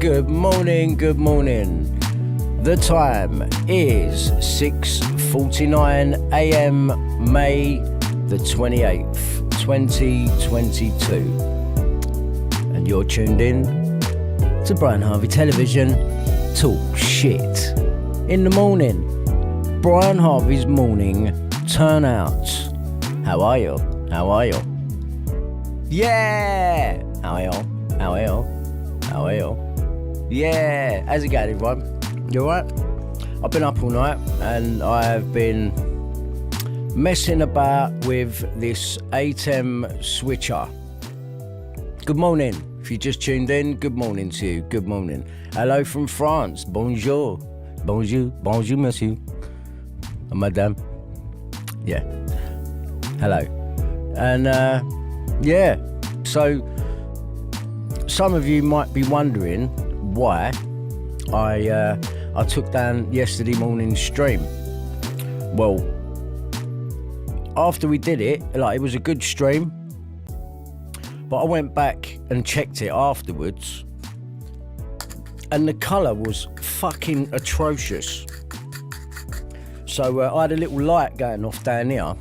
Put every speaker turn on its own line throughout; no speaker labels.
Good morning, good morning. The time is 6:49 a.m. May the 28th, 2022. And you're tuned in to Brian Harvey Television. Talk shit. In the morning, Brian Harvey's morning turnout. How are you? How are you? Yeah! How are you? How are you? How are you? Yeah! How's it going, everyone? You alright? I've been up all night and I've been messing about with this ATEM switcher. Good morning. If you just tuned in, good morning to you. Good morning. Hello from France. Bonjour. Bonjour. Bonjour, monsieur. Madame. Yeah. Hello. And, yeah. So, some of you might be wondering why I took down yesterday morning's stream. Well, after we did it, it was a good stream, but I went back and checked it afterwards, and the colour was fucking atrocious. So I had a little light going off down here,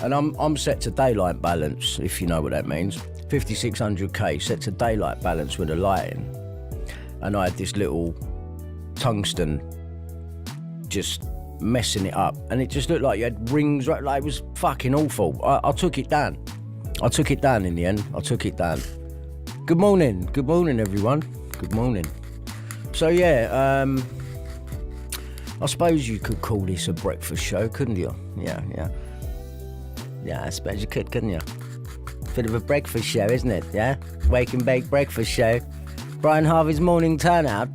and I'm set to daylight balance, if you know what that means. 5600K set to daylight balance with the lighting, and I had this little tungsten just messing it up, and it just looked like you had rings, like it was fucking awful. I took it down. I took it down in the end. I took it down. Good morning, everyone. Good morning. So yeah, I suppose you could call this a breakfast show, couldn't you? Yeah, I suppose you could, couldn't you? Bit of a breakfast show, isn't it? Yeah, wake and bake breakfast show. Brian Harvey's morning turnout.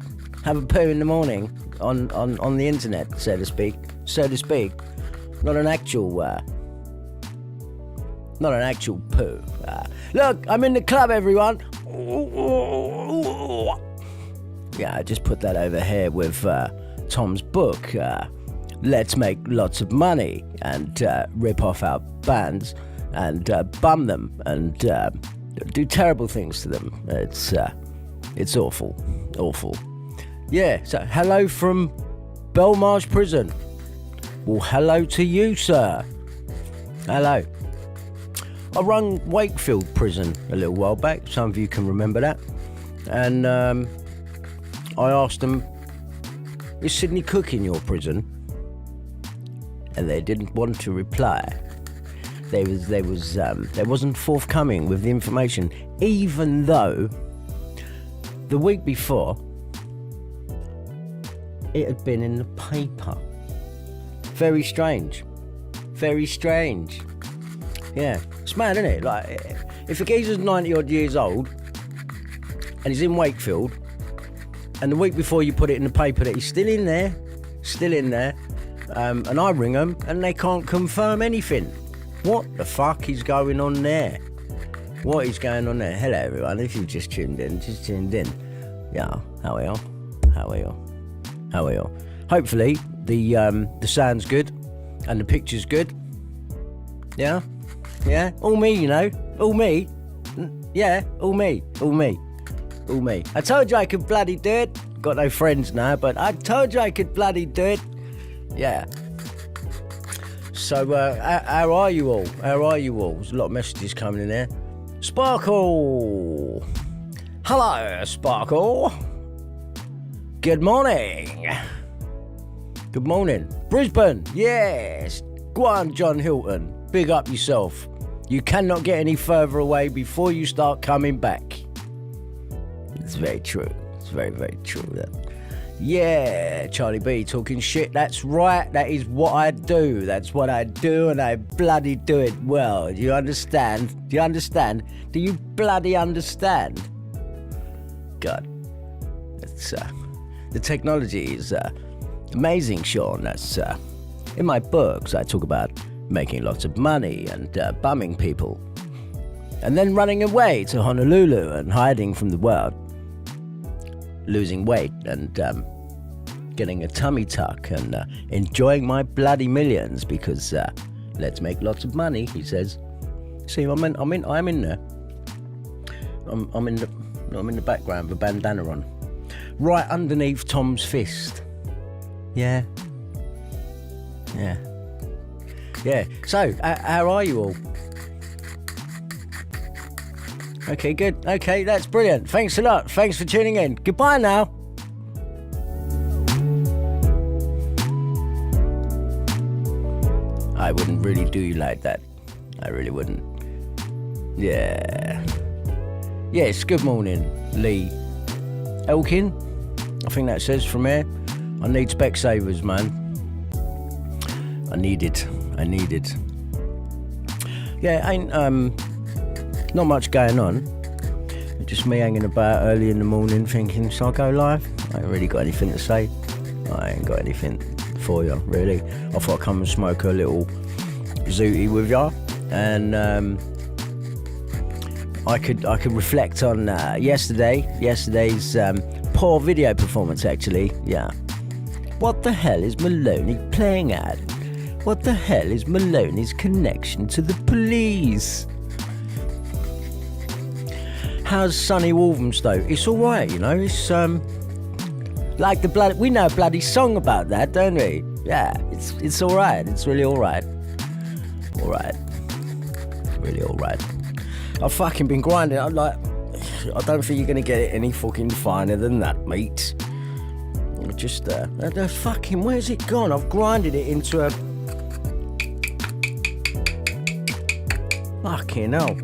Have a poo in the morning on the internet, so to speak. Not an actual poo. Look, I'm in the club, everyone. Yeah, I just put that over here with Tom's book. Let's make lots of money and rip off our bands and bum them and do terrible things to them. It's awful. Yeah, so hello from Belmarsh Prison. Well, hello to you, sir. Hello. I rung Wakefield Prison a little while back. Some of you can remember that. And I asked them, is Sydney Cook in your prison? And they didn't want to reply. They wasn't forthcoming with the information, even though the week before it had been in the paper. Very strange. Yeah, it's mad, isn't it? Like, if a geezer's 90 odd years old and he's in Wakefield, and the week before you put it in the paper that he's still in there, and I ring them and they can't confirm anything. What the fuck is going on there? What is going on there? Hello, everyone. If you've just tuned in. Yeah, how are you? Hopefully the sound's good and the picture's good. Yeah, all me, you know, all me. Yeah, all me. I told you I could bloody do it. Got no friends now, but I told you I could bloody do it. Yeah. So, how are you all? There's a lot of messages coming in there. Sparkle! Hello, Sparkle! Good morning! Brisbane! Yes! Go on, John Hilton. Big up yourself. You cannot get any further away before you start coming back. It's very true. It's very, very true. Yeah, Charlie B talking shit. That's right. That is what I do. That's what I do, and I bloody do it well. Do you understand? Do you bloody understand? God, it's the technology is amazing, Sean. That's in my books. I talk about making lots of money and bumming people, and then running away to Honolulu and hiding from the world. Losing weight and getting a tummy tuck and enjoying my bloody millions because let's make lots of money, he says. See, I'm in there. I'm in the background with a bandana on. right underneath Tom's fist. Yeah. Yeah. Yeah. So, how are you all? Okay, good. Okay, that's brilliant. Thanks a lot. Thanks for tuning in. Goodbye now. I wouldn't really do you like that. I really wouldn't. Yeah. Yes, good morning, Lee Elkin. I think that says from here. I need Specsavers, man. I need it. Yeah, ain't not much going on. Just me hanging about early in the morning thinking, shall I go live? I ain't really got anything to say. I ain't got anything for you, really. I thought I'd come and smoke a little zooty with you, and I could reflect on yesterday's poor video performance, actually. Yeah. What the hell is Maloney playing at? What the hell is Maloney's connection to the police? How's sunny Walthamstow? It's all right, you know. It's like the blood. We know a bloody song about that, don't we? Yeah, it's all right. It's really all right. All right, really all right. I've fucking been grinding. I'm like, I don't think you're gonna get it any fucking finer than that, mate. Just the fucking, where's it gone? I've grinded it into a fucking hell.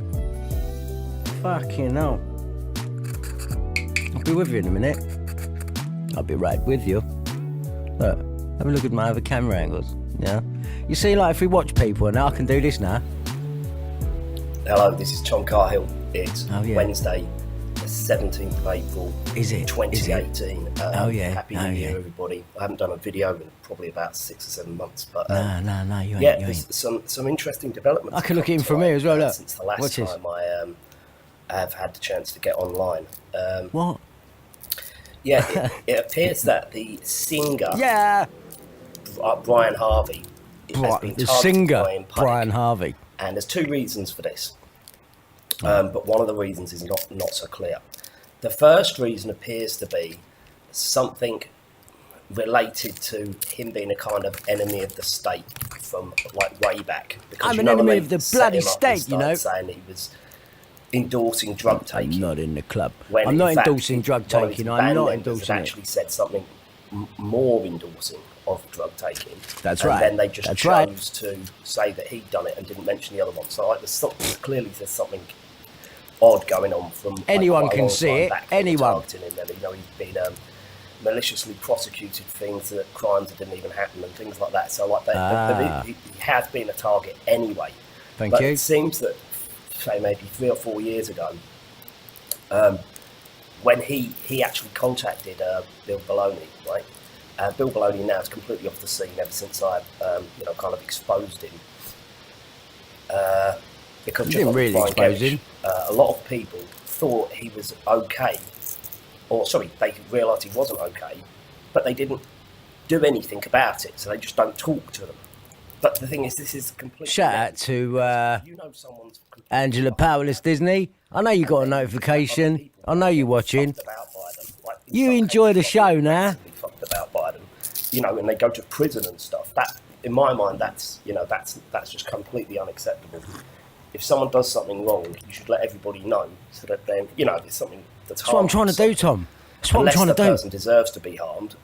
Fucking hell. I'll be with you in a minute. I'll be right with you. Look, have a look at my other camera angles. Yeah. You see, like, if we watch people, and I can do this now.
Hello, this is Tom Carhill. It's Wednesday, the 17th of April.
Is it?
2018. Happy New Year, everybody. I haven't done a video in probably about 6 or 7 months, but
no, you ain't.
Yeah, there's some interesting developments.
I can look in from here as well. Look,
since the last time I have had the chance to get online.
What?
Yeah, it appears that the singer, Brian Harvey, has been targeted by Puddick.
Brian Harvey.
And there's two reasons for this, but one of the reasons is not so clear. The first reason appears to be something related to him being a kind of enemy of the state from like way back. Because
I'm an enemy of the bloody state, you know.
Saying he was endorsing drug taking.
I'm not in the club. I'm not endorsing drug taking. I'm not endorsing it.
Actually said something more endorsing of drug taking.
That's right.
And then they just chose to say that he'd done it and didn't mention the other one. So like, clearly there's something odd going on from
anyone can see it. Anyone.
Him. And, you know, he's been maliciously prosecuted things, crimes that didn't even happen and things like that. So like he has been a target anyway.
But
it seems that, say maybe 3 or 4 years ago, when he actually contacted Bill Baloney, right? Bill Baloney now is completely off the scene ever since I, kind of exposed him. Because
you didn't really expose him.
A lot of people thought he was okay, they realised he wasn't okay, but they didn't do anything about it, so they just don't talk to them. But the thing is, this is completely...
Shout out to Angela Powerless Disney. I know you got a notification. I know you're watching. You enjoy the show now.
Fucked about by them, you know, and they go to prison and stuff. That, in my mind, that's just completely unacceptable. If someone does something wrong, you should let everybody know, so that then, you know, there's something that's
what I'm trying to do, Tom. That's what I'm trying to do.
Unless the person deserves to be harmed,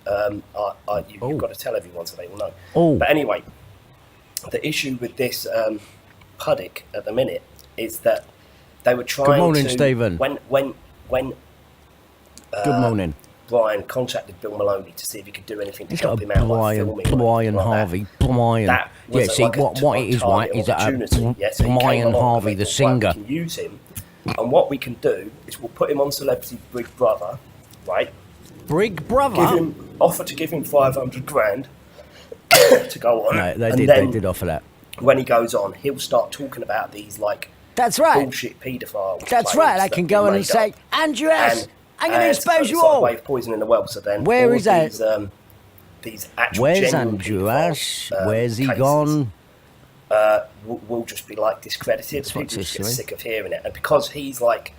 you've got to tell everyone so they will know. But anyway, the issue with this Puddick at the minute is that they were trying to...
Good morning, Stephen.
When
good morning.
Brian contacted Bill Maloney to see if he could do anything to help him out,
Brian Harvey. What it is, right, is that Brian Harvey, the singer.
We can use him, and what we can do is we'll put him on Celebrity Big Brother, right?
Big Brother?
Offer to give him 500 grand to go on.
No, they did offer that.
When he goes on, he'll start talking about these, like,
that's right,
bullshit paedophile.
That's right, I can go on and say, Andrew S., I'm going to expose you all.
Way of poisoning the well. So then,
where is that?
These actual
where's Andrew Ash? Where's he gone?
Will just be like discredited. People just get sick of hearing it, and because he's like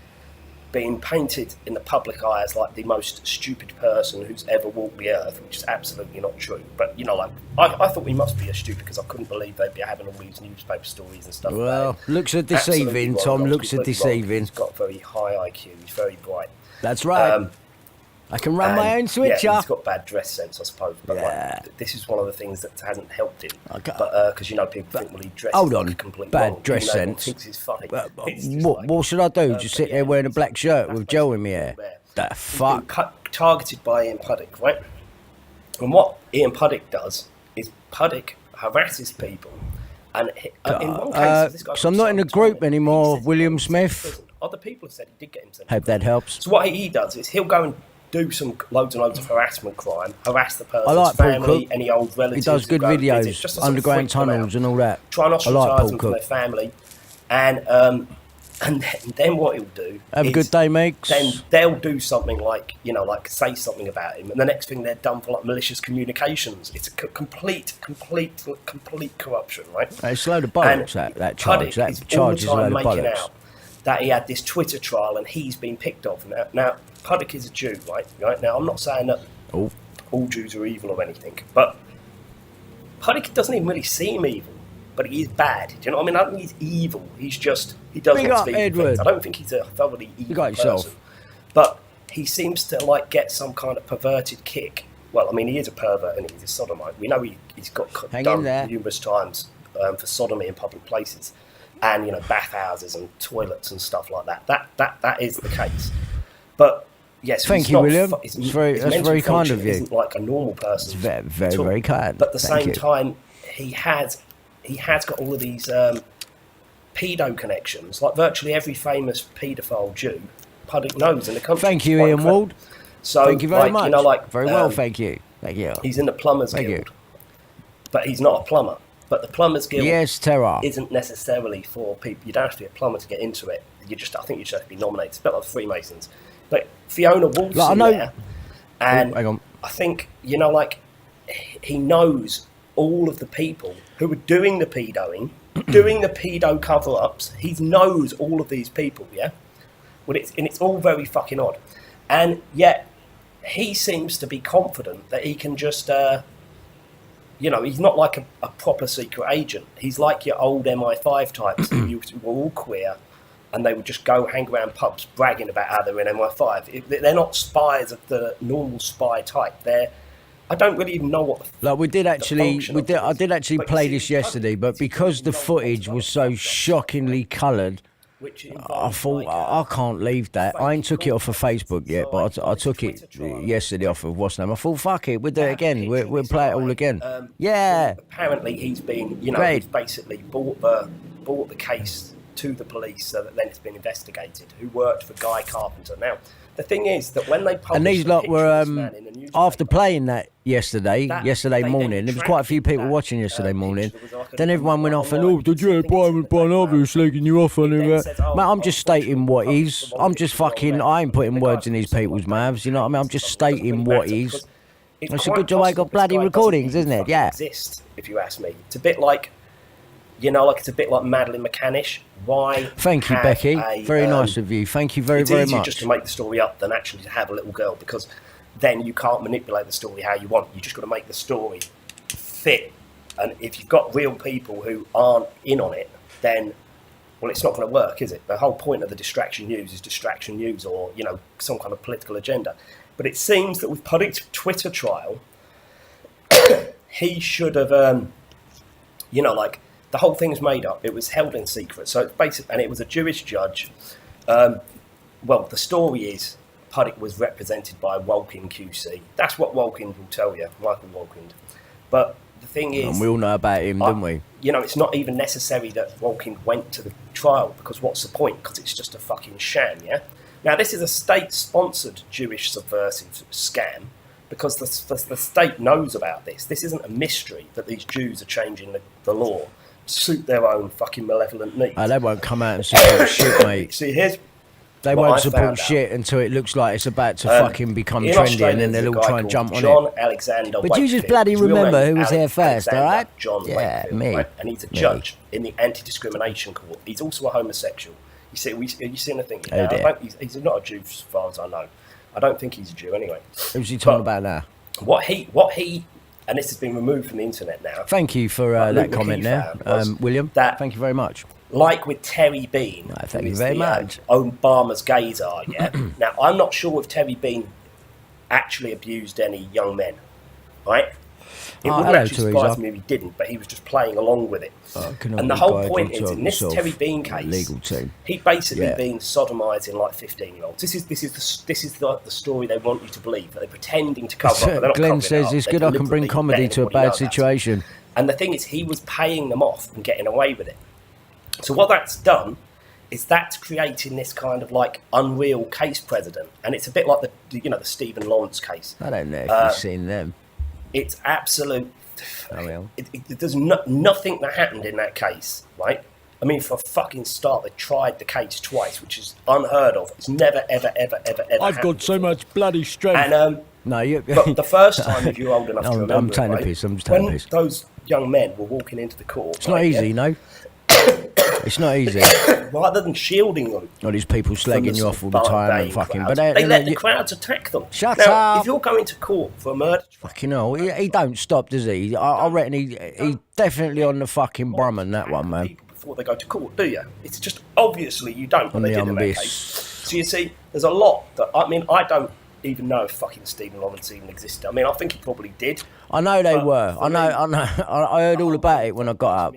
being painted in the public eye as like the most stupid person who's ever walked the earth, which is absolutely not true. But you know, like I thought we must be as stupid because I couldn't believe they'd be having all these newspaper stories and stuff.
Well, looks are deceiving, Tom. Looks are deceiving.
He's got very high IQ. He's very bright.
That's right. I can run my own switcher.
Yeah, he's got bad dress sense, I suppose. But like, this is one of the things that hasn't helped him. Okay. But because you know, people think, well, he dresses like a complete
bad
wrong,
dress sense.
Thinks he's funny.
What should I do? Just sit there wearing a black shirt with gel in my hair? The fuck?
Targeted by Ian Puddick, right? And what Ian Puddick does is Puddick harasses people, and in one case, this guy.
So I'm not in the group anymore, William Smith.
Other people have said he did get him sent.
Hope that helps.
So what he does is he'll go and do some loads and loads of harassment crime, harass the person's family, any old relatives.
He does good videos, underground tunnels and all that.
Try and ostracise them from their family, and then what he'll do?
Have a good day, mates.
Then they'll do something like, you know, like say something about him, and the next thing they're done for like malicious communications. It's a complete corruption, right?
It's a load of bollocks. That charge. That charge is a load of bollocks.
Out that he had this Twitter trial and he's been picked off. Now Puddick is a Jew, right? Now, I'm not saying that all Jews are evil or anything, but Puddick doesn't even really seem evil, but he is bad. Do you know what I mean? I don't think he's evil. He's just, he does lots of evil things. I don't think he's a thoroughly evil person. But he seems to, like, get some kind of perverted kick. Well, I mean, he is a pervert and he's a sodomite. We know he's got done numerous times for sodomy in public places. And, you know, bathhouses and toilets and stuff like that. That is the case. But yes,
thank you, William. That's very kind of you.
Isn't like a normal person.
It's very kind.
But at the same time, he has got all of these pedo connections. Like virtually every famous paedophile Jew, Puddick knows in the country.
Thank you, Ian Wald.
So
thank you very much.
You know, like
very well, thank you. Thank you.
He's in the Plumbers Guild, but he's not a plumber. But the Plumbers Guild isn't necessarily for people. You don't have to be a plumber to get into it. I think you just have to be nominated. It's a bit like the Freemasons. But Fiona Wolf's in there, and
hang on.
I think, you know, like, he knows all of the people who are doing the pedoing, doing the pedo cover-ups. He knows all of these people, yeah? Well, it's all very fucking odd. And yet, he seems to be confident that he can just... you know, he's not like a proper secret agent. He's like your old MI5 types who were all queer, and they would just go hang around pubs bragging about how they're in MI5. They're not spies of the normal spy type. I don't really even know what.
Like I did actually play this yesterday, but because the footage was so shockingly coloured, I thought I can't leave that. I ain't took it off of Facebook yet, but I took it yesterday off of what's name. I thought, fuck it, we'll do it again. We'll play it all again. Yeah.
Apparently, he's been, you know, he's basically brought the case to the police so that then it's been investigated. Who worked for Guy Carpenter? Now, the thing is that when they published,
and these lot were after playing that yesterday morning, there was quite a few people watching yesterday morning. Then everyone went off and, oh, did you Brian Harvey slagging you off on it? Mate, I'm just stating what is. I'm just fucking. I ain't putting words in these people's mouths. You know what I mean? I'm just stating what is. It's a good job I got bloody recordings, isn't it? Yeah.
Exist, if you ask me. It's a bit like, you know, like it's a bit like Madeleine McCannish. Why?
Thank you, Becky. Very nice of you. Thank you very much.
It's easier just to make the story up than actually to have a little girl, because then you can't manipulate the story how you want. You just got to make the story fit. And if you've got real people who aren't in on it, then, well, it's not going to work, is it? The whole point of the distraction news is distraction news, or, you know, some kind of political agenda. But it seems that with Puddick's Twitter trial, he should have, you know, like, the whole thing was made up. It was held in secret. So it's basic, and it was a Jewish judge. Well, the story is Puddick was represented by Wolkin QC. That's what Wolkin will tell you, Michael Wolkin. But the thing is...
And we all know about him, don't we?
You know, it's not even necessary that Wolkin went to the trial, because what's the point? Because it's just a fucking sham, yeah? Now, this is a state-sponsored Jewish subversive scam, because the state knows about this. This isn't a mystery that these Jews are changing the law to suit their own fucking malevolent needs.
They won't come out and support shit, mate.
See,
they won't support shit until it looks like it's about to fucking become trendy, and then they'll all try and jump on
John
it.
Alexander
but you just bloody remember who was here first, all right?
John Wakefield,
me.
Right? And he's a judge in the anti-discrimination court. He's also a homosexual. You see, have you seen the thing?
Oh, dear.
He's not a Jew as far as I know. I don't think he's a Jew anyway.
Who's he talking about now?
What he, and this has been removed from the internet now.
Thank you for that comment there, William. Thank you very much.
Like with Terry Bean,
thank you very much.
Obama's gaydar, yeah. Now, I'm not sure if Terry Bean actually abused any young men, right? It wouldn't actually surprise me if he didn't, but he was just playing along with it. And the whole point is, in this Terry Bean case,
legal team.
He'd basically been sodomising like 15-year-olds. This is the story they want you to believe. That they're pretending to cover up. But
Glenn says it's good I can bring comedy to a bad situation.
And the thing is, he was paying them off and getting away with it. So what that's done is that's creating this kind of like unreal case precedent, and it's a bit like the Stephen Lawrence case.
I don't know if you've seen them.
It's absolute.
Oh, well.
There's nothing that happened in that case, right? I mean, for a fucking start, they tried the case twice, which is unheard of. It's never, ever, ever, ever, ever.
I've got so much bloody strength.
And but the first time, if you're old enough to remember,
I'm taking a piss. I'm just taking a piss.
Those young men were walking into the court.
It's not easy, you know. It's not easy.
Rather than shielding them.
All these people slagging you off all the time and fucking.
But they let the crowds attack them.
Shut
now,
up.
If you're going to court for a murder.
Fucking hell, he don't stop, does he? I reckon he's definitely on the fucking Brumman, that one, man.
Before they go to court, do you? It's just obviously you don't.
On
they
the
did in that case. So you see, there's a lot that I don't even know if fucking Stephen Lawrence even existed. I mean, I think he probably did.
I know they were. I know. I heard all about it when I got up.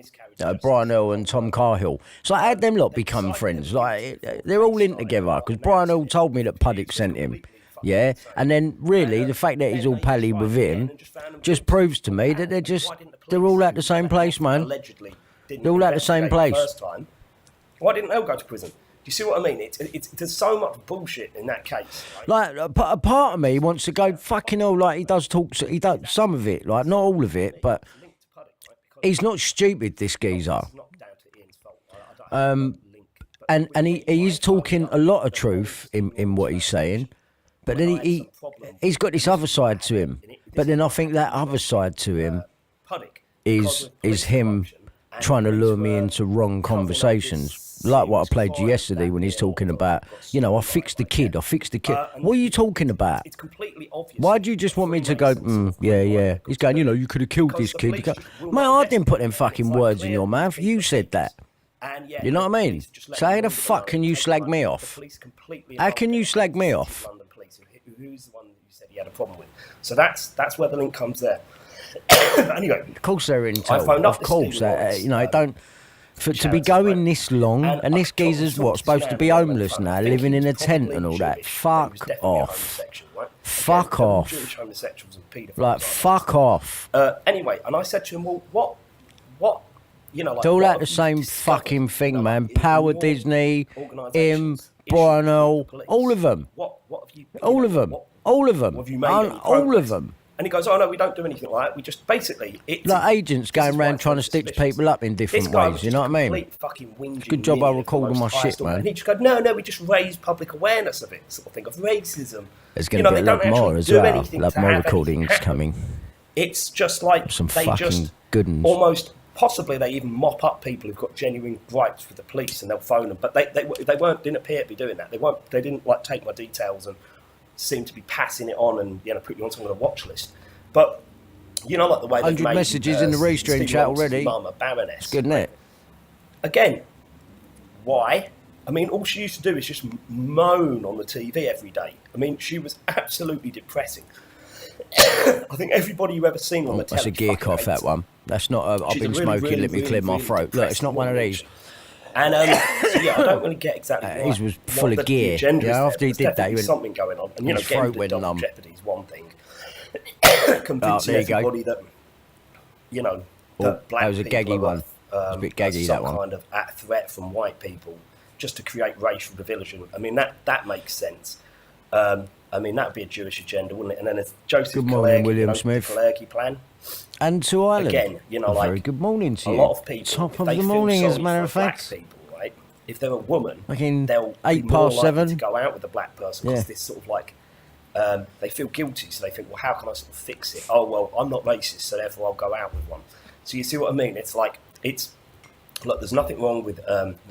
Brian Earl and Tom Cahill. So I had them lot become friends. Like they're all in together because Brian Earl told me that Puddick sent him. Yeah, and then really the fact that he's all pally with him just proves to me that they're all at the same place, man. They're all at the same place.
Why didn't Earl go to prison? You see what I mean? There's so much bullshit in that case. Right?
Like, a part of me wants to go fucking hell. Like he does some of it, like not all of it, but he's not stupid. This geezer. And he's talking a lot of truth in what he's saying, but then he's got this other side to him. But then I think that other side to him is him trying to lure me into wrong conversations. Like what I played you yesterday when he's talking about, I fixed the kid. What are you talking about?
It's completely obvious.
Why do you just want me to go, yeah? He's going, you could have killed this kid. Mate, I didn't put them fucking words in your mouth. You said that. You know what I mean? So how the fuck can you slag me off? How can you slag me off?
Who's the one that you said he had a problem with? So that's where the link comes there. Anyway.
Of course they're in tow. Of course. Don't... to be going this long, and this geezer's supposed to be homeless now, living in a tent and all that. Fuck off. Fuck off. Like, fuck off.
Anyway, and I said to him, well, what, like...
It's all at the same fucking thing, man. Power Disney, him, Brian Earl, all of them. All of them. All of them.
And he goes, oh, no, we don't do anything like that. We just basically...
like agents going around trying to stitch people up in different ways, you know what I mean? Good job I record all my shit, man.
And he just goes, no, we just raise public awareness of it, sort of thing, of racism.
There's going to be a lot more as well. A lot more recordings coming.
It's just like
some
they
fucking
just
good ones.
Almost, possibly they even mop up people who've got genuine gripes with the police and they'll phone them. But they didn't appear to be doing that. They didn't take my details and seem to be passing it on and put you on some kind of watch list. But like the way
100 messages in the restream chat already.
Mum, a baroness.
It's good, isn't it?
Again, why? I mean, all she used to do is just moan on the TV every day. I mean, she was absolutely depressing. I think everybody you've ever seen on the telly.
That's a gear cough, that one. That's not. I've been smoking. Let me clear my throat. Look, it's not one of these.
And so I don't really get exactly.
His was full of gear. After he did that, he went,
something going on, and
his throat went numb.
Jeopardy is one thing. Convincing everybody that that black
that was a gaggy one. It was a bit gaggy,
some
that one.
kind of threat from white people just to create racial division. I mean that makes sense. I mean that would be a Jewish agenda, wouldn't it? And then there's Joseph
good morning,
Kalergi,
William Smith.
The Kalergi plan.
And to Ireland.
Again, like
very good morning to you.
A lot of people,
top of the morning, as a matter of fact.
People, right? If they're a woman,
they'll
8 past 7 to go out with a black person because this sort of like. They feel guilty, so they think, well, how can I sort of fix it? Oh, well, I'm not racist, so therefore I'll go out with one. So you see what I mean? It's like, look, there's nothing wrong with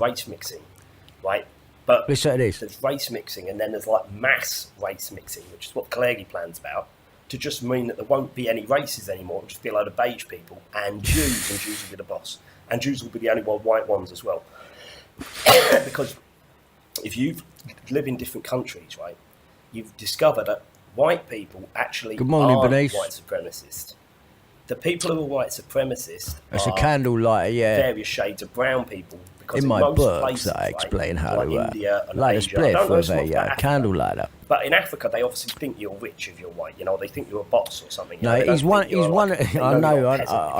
race mixing, right? But
listen to this.
there's race mixing, and then there's like mass race mixing, which is what Clegg plans about, to just mean that there won't be any races anymore. It'll just be a load of beige people and Jews will be the boss. And Jews will be the only white ones as well. Because if you live in different countries, right, you've discovered that white people actually
Good morning,
aren't
Bernice.
white supremacists. The people who are white supremacists
That's
are
a candle lighter, yeah.
various shades of brown people. Because
In my
most
books,
places,
I explain
right,
how
like
to
India and
light a
Asia, I don't
spliff
know
with
so much
a
about Africa,
candle lighter.
but in Africa, they obviously think you're rich if you're white. You know, they think you're a boss or something.
No, he's one. He's one. I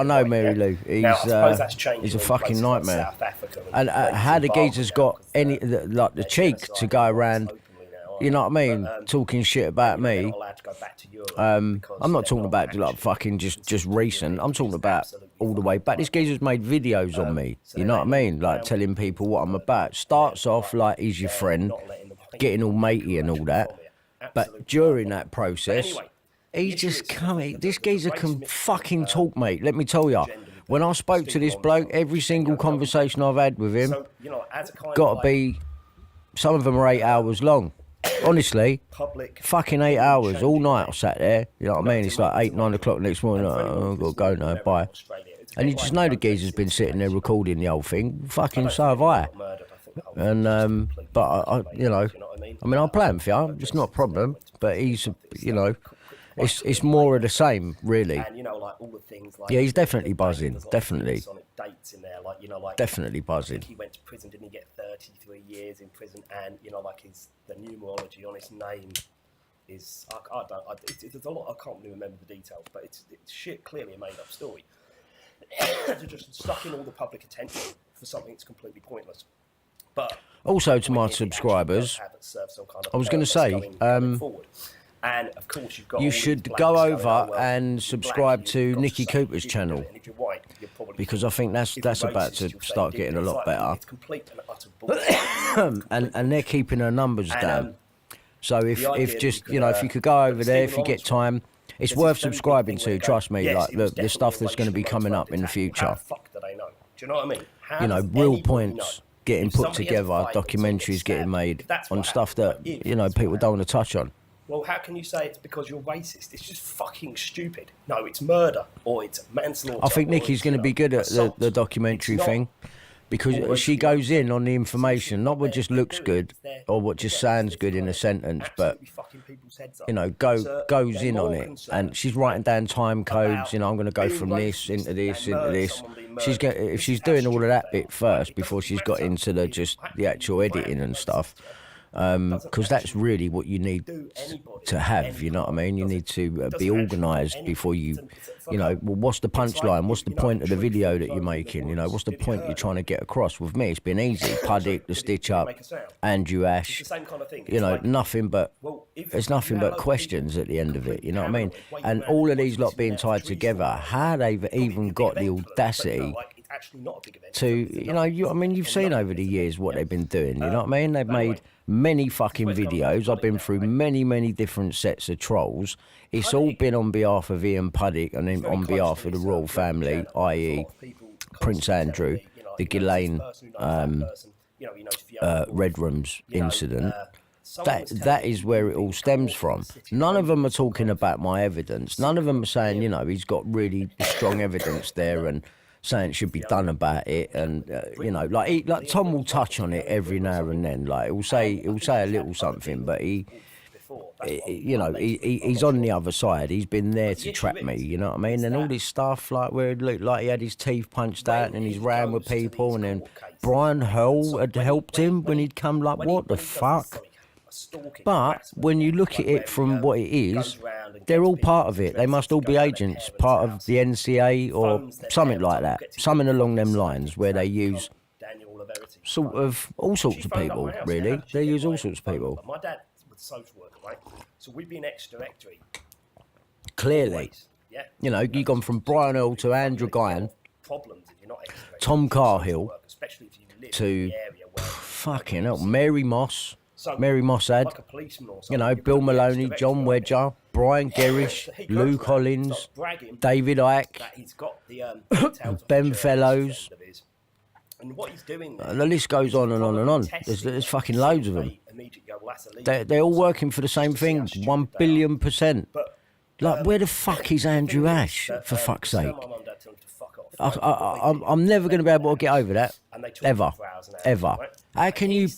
know, Mary Lou.
Now, I suppose that's changed.
He's a
in
fucking
places like
nightmare.
South Africa
And how the geezer's got any like the cheek to go around? You know what I mean? Talking shit about me. I'm not talking about like fucking just recent. I'm talking about all the way back. This geezer's made videos on me. You know what I mean? Like telling people what I'm about. Starts off like he's your friend, getting all matey and all that. But during that process, he's just coming. This geezer can fucking talk, mate. Let me tell you. When I spoke to this bloke, every single conversation I've had with him, got to be. Some of them are 8 hours long. Honestly, fucking 8 hours all night I sat there. You know what I mean? It's like 8, 9 o'clock next morning. Oh, I've got to go now. Bye. And you just know the geezer's been sitting there recording the whole thing. Fucking so have I. And but I you know, I mean, I'll play him for you. It's not a problem. But he's, you know, it's more of the same, really.
And you know, like all the things like,
yeah, he's definitely buzzing. Definitely.
Dates in there, like, you know, like
Definitely buzzing.
he went to prison, didn't he get 33 years in prison? And you know, like the numerology on his name is there's a lot. I can't really remember the details, but it's shit. Clearly a made up story. To just suck in all the public attention for something that's completely pointless. But
Also, to my subscribers, I was going to say,
and of course you've got
you
all
should
these
go
blacks
over
going, oh, well,
and
you're
subscribe
black,
to
you've got
Nicky
say
Cooper's
you can do
channel,
it, and if you're white, you're probably
because I think that's about to start getting a lot better.
It's complete and utter bullshit.
and they're keeping her numbers down. So if just, you know, if you could go
but
over there, if you
Stephen
get time, it's
There's
worth
this very big
subscribing
thing where
to.
they
Trust
go,
me,
yes,
like
it was
the stuff that's going to be coming up in the
How
future.
the fuck did I know? Do you know what I mean? How
You know,
does
real
anybody
points
know?
getting
If
put
somebody has a
together,
fight and someone gets
documentaries getting
stabbed,
made
that's
on
what
stuff
happens.
that,
If
you know,
that's
people
what
don't want to touch on.
Well, how can you say it's because you're racist? It's just fucking stupid. No, it's murder or it's manslaughter.
I think
or
Nikki's
it's,
going to be good at
assault.
the documentary
It's not
thing, because
always
she
the
goes
right
in on the information, not what just looks good or what just sounds good in a sentence, but
absolutely fucking people's heads up.
you know,
So
goes
they're
in on
more
it,
concerned
and she's writing down time codes.
about
You know, I'm going to go
being
from this
racist
into this
than
into
murder
this.
someone being
She's
murdered.
if
This
she's
is how
doing all of
stupid
that
they
bit
are.
first
It
before
doesn't
she's got
matter
into the
if
just
you're
the
black,
actual
you're brown,
editing and
you're
stuff.
racist, yeah.
Because that's really what you need
Do anybody,
to have.
any
You know what I
crime,
mean? You
does
need
it?
to be
Doesn't actually
organised
do
before you.
anything. It's a
You know,
fuck
well, what's the
It's like,
punchline? What's the
you know,
point of the
truth
video
will
that you're
go through the
making? You know,
woods.
what's the
Did it
point
hurt
you're
you?
trying to get across? With me, it's been easy. Puddick, the stitch
Did it
up,
make a sound?
Andrew
It's
Ash.
the same kind of thing.
You
It's
know,
like,
nothing but
well, if
there's
you
nothing
had
but
loads of
questions
people
at the end of it. You know what I mean?
completely paranoid,
And
waiting
all of
around,
these lot
watching
being
their
tied
3,
together,
4
how they've
Probably
even
a big
got the
event for them, but
audacity
no, like, it's actually not a big event.
to, you know, I mean, you've seen over the years what they've been doing. You know what I mean? They've made many fucking videos. I've been through many different sets of trolls. It's all been on behalf of Ian Puddick and then on behalf of the royal family, i.e. Prince Andrew, the Ghislaine Redrooms incident. That is where it all stems from. None of them are talking about my evidence. None of them are saying, you know, he's got really strong evidence there and saying it should be done about it. And you know, like Tom will touch on it every now and then. Like he'll say a little something, but you know, he's on the other side. He's been there to trap me, you know what I mean? And all this stuff, like where it looked like he had his teeth punched out and he's ran with people, and then Brian Hull had helped him when he'd come. Like, what the fuck? But when you look at it from what it is, they're all part of it. They must all be agents, part of the NCA or something like that. Something along them lines where they use sort of all sorts of people, really. They use all sorts of people.
My dad was a social worker, right? So we'd be an ex-directory.
Clearly.
Yeah.
You know, you've gone from Brian Hull to Andrew Guyan,
Problems if you're not ex-directory.
Tom Carhill
Especially if you live
to
in the area where
fucking hell, Mary Mossad,
like a policeman or something.
you know,
you're
Bill
gonna be
Maloney,
ex-directory,
John
right?
Wedger, Brian Gerrish,
He goes
Lou
around,
Collins,
starts bragging
David Icke,
that he's got the details of
Ben
the
Fellows,
of his, And what he's doing there,
the list goes on and on and on. There's fucking loads of them. They're all working for the same thing, 1 billion%. Like, where the fuck is Andrew Ash, for fuck's sake? I'm never going to be able to get over that, ever. How can you,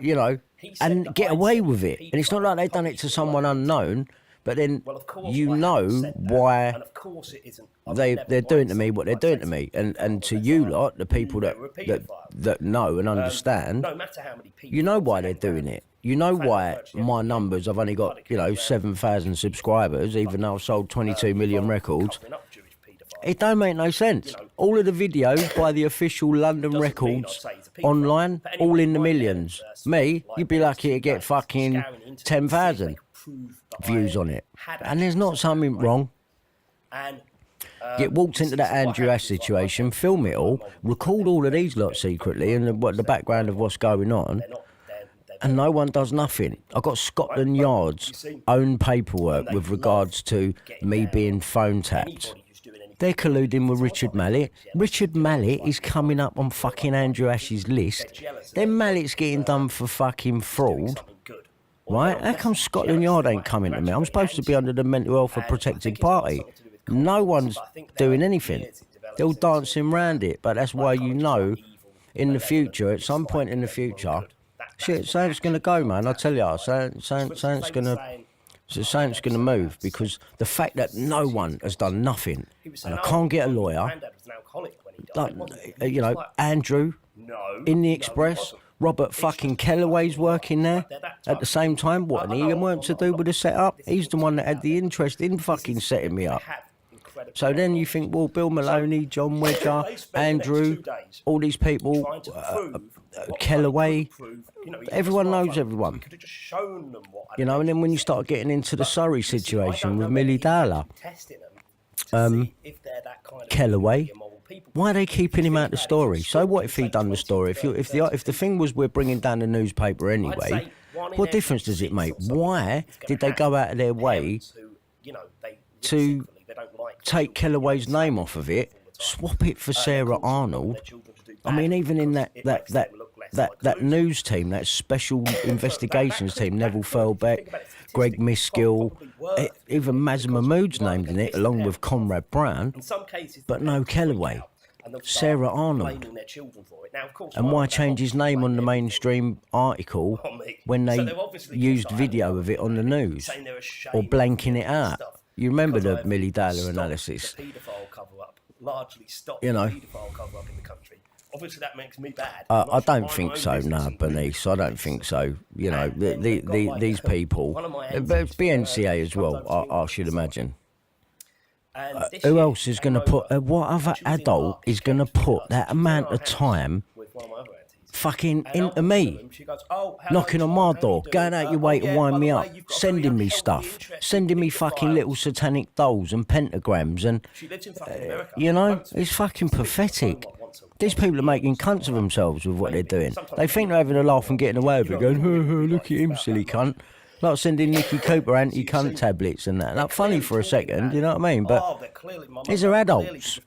you know, and get away with it? And it's not like they've done it to someone unknown, but then you know why they're doing to me what they're doing to me, and to you lot, the people that know and understand, you know why they're doing it. You know why my numbers, I've only got 7,000 subscribers, even though I've sold 22 million records. It don't make no sense. All of the videos by the official London Records online, all in the millions. Me, you'd be lucky to get fucking 10,000 views on it. And there's not something wrong. Get walked into that Andrew Ash situation, film it all, record all of these lot secretly and the background of what's going on. And no one does nothing. I've got Scotland Yard's own paperwork with regards to me being phone tapped. They're colluding with Richard Mallett. Richard Mallett is coming up on fucking Andrew Ash's list. Then Mallett's getting done for fucking fraud. Right? How come Scotland Yard ain't coming to me? I'm supposed to be under the Mental Health and Protected Party. No one's doing anything. They're all dancing around it. But that's why you know, in the future, at some point in the future, shit, something's going to go, man. I tell you, something's going to move, because the fact that no one has done nothing, and I can't get a lawyer, like, you know, Andrew in the Express, Robert fucking Kellaway's working there at the same time. What, and he weren't to do with the setup? He's the one that had the interest in fucking setting me up. So then you think, well, Bill Maloney, John Wedger, Andrew, all these people, Kellaway, everyone knows everyone. You know, and then when you start getting into the Surrey situation with Millie Dowler, Kellaway, why are they keeping him out of the story? So what if he done the story? If the thing was we're bringing down the newspaper anyway, what difference does it make? Why did they go out of their way to take Kellaway's name off of it, swap it for Sarah Arnold? I mean, even in that news team, that special investigations team, Neville Furlbeck, Greg Miskill, even Maz Mahmood's named in it, along with Conrad Brown, but no Kellaway. Sarah Arnold. And why change his name on the mainstream article when they used video of it on the news, or blanking it out? You remember the Millie Dowler analysis? You know.
Obviously, that makes me bad.
I don't think so, no, Bernice. I don't think so. You know, these people, BNCA as well, I should imagine. Who else is going to put, what other adult is going to put that amount of time fucking into me? Knocking on my door, going out your way to wind me up, sending me stuff, sending me fucking little satanic dolls and pentagrams, and, you know, it's fucking pathetic. These people are making cunts of themselves with what they're doing. They think they're having a laugh and getting away with it, going, look at him, silly cunt. Like sending Nicky Cooper anti-cunt tablets and that. Like, funny for a second, you know what I mean? But these are adults.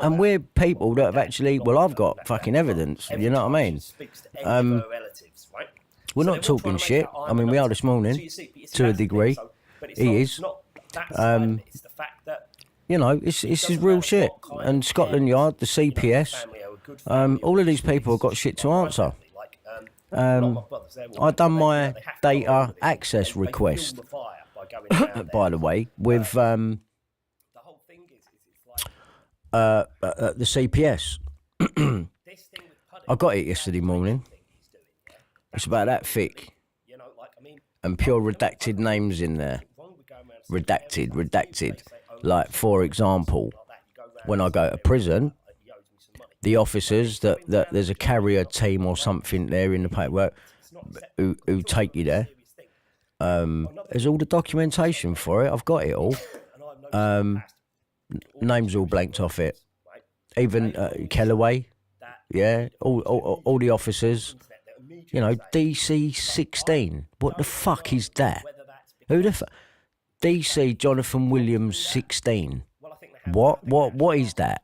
And we're people that have actually, well, I've got fucking evidence, you know what I mean? We're not talking shit. I mean, we are this morning, to a degree. He is. You know, it's real shit. And Scotland Yard, the CPS, all of these people have got shit to answer. I done my data access request, by the way, with the CPS. I got it yesterday morning. It's about that thick, and pure redacted names in there. Redacted. Like, for example, when I go to prison, the officers that there's a carrier team or something there in the paperwork who take you there. There's all the documentation for it. I've got it all. Names all blanked off it. Even Kellaway, yeah, all the officers. You know, DC 16. What the fuck is that? Who the fuck? DC Jonathan Williams 16. What is that?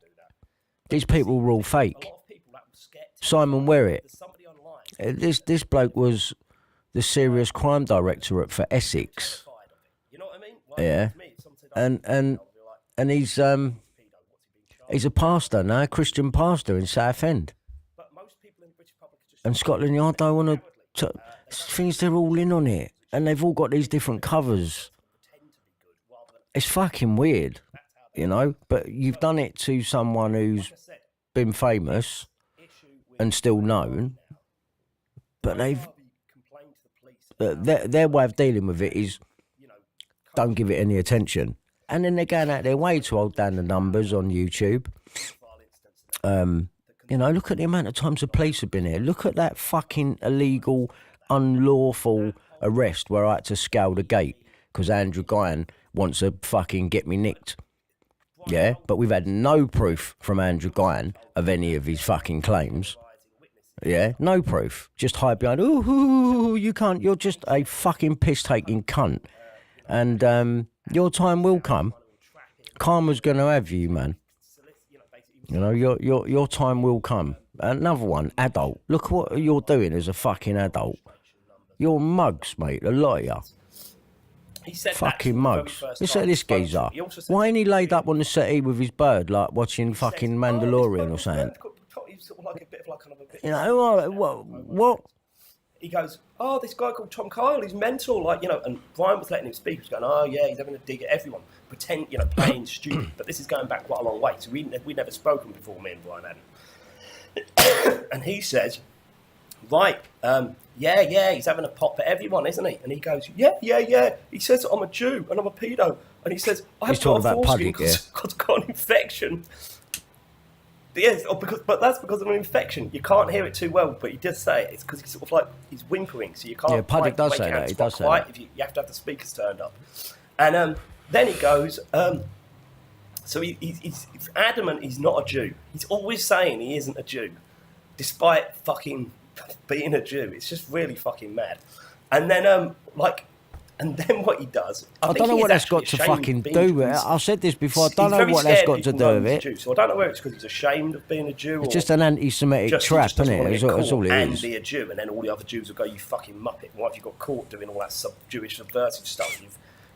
These people were all
A
fake.
lot of people that were skeptical.
Simon Werrett.
There's somebody online.
This bloke was the serious crime directorate for Essex.
Terrified of it. You know what I mean? Like,
Yeah.
to me, if someone said, "Oh,
And he's a pastor now, a Christian pastor in Southend.
but most people in the British public are just
And Scotland Yard don't want to. Things they're all in on it, and they've all got these different covers.
pretend to be good rather than
It's fucking weird, you know. But you've done it to someone who's been famous
issue with
and still known. But they've
complain to the police.
their way of dealing with it is
You know,
don't give it any attention, and then they're going out their way to hold down the numbers on YouTube. You know, look at the amount of times the police have been here. Look at that fucking illegal, unlawful arrest where I had to scale the gate because Andrew Guyan wants to fucking get me nicked. Yeah, but we've had no proof from Andrew Guyan of any of his fucking claims. Yeah, no proof. Just hide behind, ooh, you can't, you're just a fucking piss-taking cunt. And your time will come. Karma's going to have you, man. You know, your time will come. Another one, adult. Look what you're doing as a fucking adult. You're mugs, mate, a lot of you.
he said
Fucking
that
mugs.
the very first
Listen
time
to this
he spoke to
geezer.
him. He also said
Why ain't he laid up on the settee with his bird, like watching fucking Mandalorian or something?
He's sort of like a bit of like kind of a bit.
You know, what?
He goes, "Oh, this guy called Tom Kyle, he's mental." Like, you know, and Brian was letting him speak. He was going, "Oh, yeah, he's having a dig at everyone. Pretend, you know, playing stupid." But this is going back quite a long way. So we'd never spoken before, me and Brian hadn't. And he says, "Right, yeah, he's having a pop at everyone, isn't he?" And he goes, yeah. He says, "I'm a Jew and I'm a pedo." And he says, "I've
He's
got
talking
a
about
foreskin
Puddick, yeah.
because I've got an infection." Yes, but that's because of an infection. You can't hear it too well, but he does say it. It's because he's sort of like he's whimpering, so you can't.
Yeah, Puddick
quite
does
make
say
it
that.
out
He
quite
does say
quiet
that.
if you have to have the speakers turned up. And then he goes. So he's adamant he's not a Jew. He's always saying he isn't a Jew, despite fucking being a Jew. It's just really fucking mad. And then and then what he does,
I don't know what that's got to fucking do with it. I've said this before. I don't know what that's got to do with it.
Jew, so I don't know whether it's because he's ashamed of being a Jew.
It's
or
just an anti-Semitic trap, isn't it? That's all it
and
is.
be a Jew, and then all the other Jews will go, "You fucking muppet! Why have you got caught doing all that Jewish subversive stuff?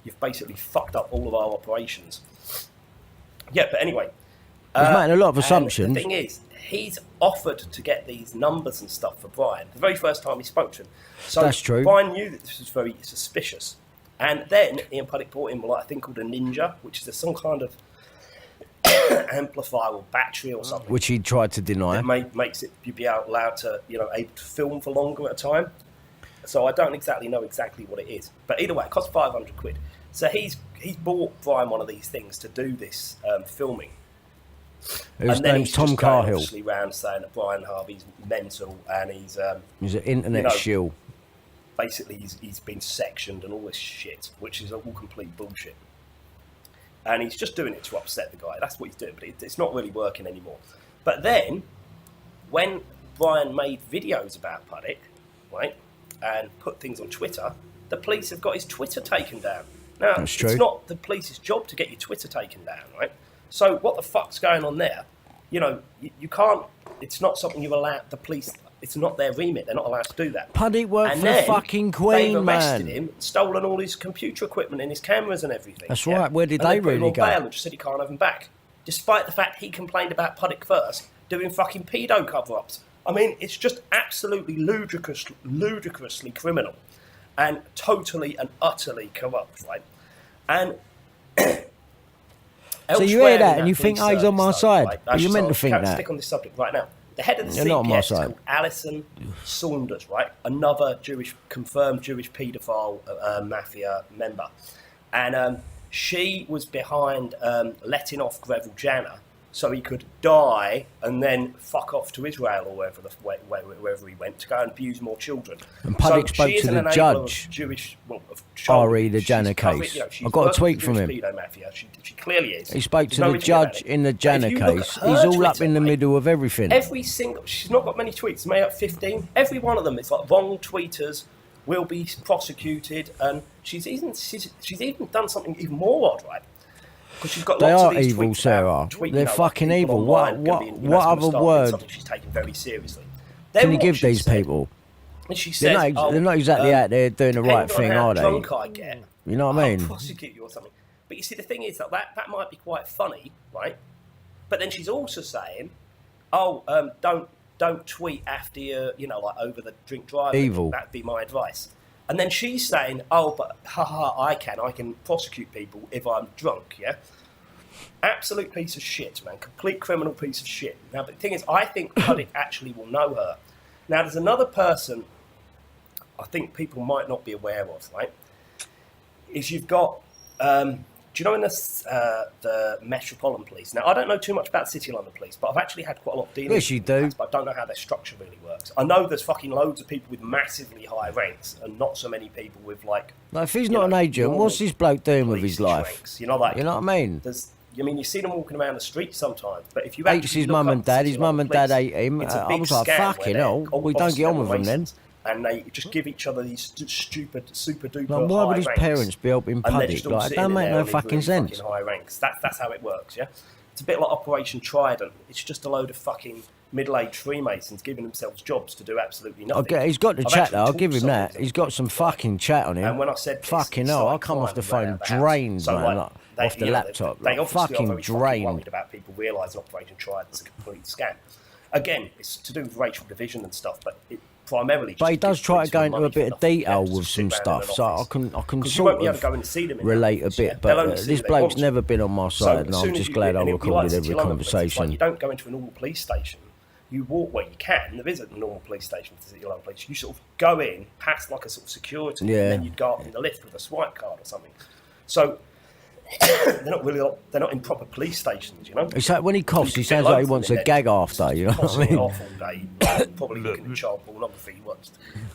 You've basically fucked up all of our operations." Yeah, but anyway,
He's making a lot of
and
assumptions.
The thing is, he's offered to get these numbers and stuff for Brian the very first time he spoke to him. So
That's true.
Brian knew that this was very suspicious. And then Ian Puddick brought in like a thing called a Ninja, which is some kind of amplifier or battery or something.
Which he tried to deny.
That makes it you'd be allowed to, able to film for longer at a time. So I don't exactly know exactly what it is, but either way, it costs £500. So he's bought Brian one of these things to do this filming.
His
and then
name's
he's
Tom
just going,
Cahill.
obviously round saying that Brian Harvey's mental and he's
He's an internet shill.
basically he's been sectioned and all this shit, which is all complete bullshit. And he's just doing it to upset the guy. That's what he's doing, but it's not really working anymore. But then, when Brian made videos about Puddick, right, and put things on Twitter, the police have got his Twitter taken down. Now,
That's true.
It's not the police's job to get your Twitter taken down, right? So what the fuck's going on there? You can't, it's not something you've allowed the police, it's not their remit, they're not allowed to do that.
Puddick worked
And
for the
then
fucking
they've
Queen,
arrested
man.
him, stolen all his computer equipment and his cameras and everything.
That's right. Where did they
put him
really
on
go?
bail and just said he can't have him back, despite the fact he complained about Puddick first, doing fucking pedo cover-ups. I mean, it's just absolutely ludicrously criminal, and totally and utterly corrupt, right? And
So you hear that and you think, oh, he's on my side.
Right?
But you're meant to think that.
Stick on this subject right now. The head of the
You're not on my
CPS is
side.
called Alison Saunders, right? Another confirmed Jewish paedophile mafia member. And she was behind letting off Greville Janner so he could die and then fuck off to Israel or wherever he went to go and abuse more children.
And Puddick spoke
she is
to
an
the
enabler
judge.
of Jewish, of
R.E. the
she's
Janner
covered-
case.
she's
I got a
worked
tweet
with
from
Jewish
him.
pedo mafia. She clearly is.
He spoke to
There's no
the
issue about
judge
it.
in the
But if
Janner
you look
case.
at her
He's all up
Twitter,
in the
mate,
middle of everything.
every single, she's not got many tweets, made up 15. Every one of them, it's like wrong tweeters will be prosecuted, and she's even done something even more odd, right? Because she's got
They
lots
are
of these
evil,
tweets
Sarah.
about tweeting,
They're fucking evil. What other word
something she's taking very seriously.
can you give these people?
And she says,
they're not exactly out there doing the right thing, are they?
Drunk I get,
you know what I mean?
I'll prosecute you or something. But you see, the thing is that might be quite funny, right? But then she's also saying, don't tweet after you're, like over the drink driving.
Evil.
That'd be my advice. And then she's saying, but I can prosecute people if I'm drunk, yeah? Absolute piece of shit, man. Complete criminal piece of shit. Now, but the thing is, I think Puddick actually will know her. Now, there's another person I think people might not be aware of, right? Is you've got, do you know in the Metropolitan Police? Now, I don't know too much about City London Police, but I've actually had quite a lot of dealings
Yes, you
with
do.
them, but I don't know how their structure really works. I know there's fucking loads of people with massively high ranks and not so many people with, like...
If he's not an agent, what's this bloke doing with his life?
Ranks. You know what I
mean?
You see them walking around the street sometimes, but if you
hates his mum and dad, his mum and dad hate him. I was like, fucking hell, we don't get on with them then.
And they just give each other these super duper
why would his
ranks,
parents be helping Puddick? Like, it don't make no fucking sense.
High ranks. That's how it works, yeah? It's a bit like Operation Trident. It's just a load of fucking middle-aged Freemasons giving themselves jobs to do absolutely nothing.
He's got the chat, though. I'll give him that. He's got some fucking chat on him.
And when I said
fucking hell, I come off the phone drained, man, off the laptop.
They obviously
fucking
are very
drained.
worried about people realising Operation Trident's a complete scam. Again, it's to do with racial division and stuff, but it primarily.
But he does try to go into a bit of detail with some stuff, so I can sort of relate a bit. But this bloke's never been on my side, and I'm just glad I recorded every conversation.
You don't go into a normal police station. You walk where you can. There isn't a normal police station for City London Police. You sort of go in, past like a sort of security, and then you'd go up in the lift with a swipe card or something. So they're not in proper police stations, you know.
It's like when he coughs, he sounds like he wants a gag after, you know what I mean?
Off all day, probably looking at child pornography.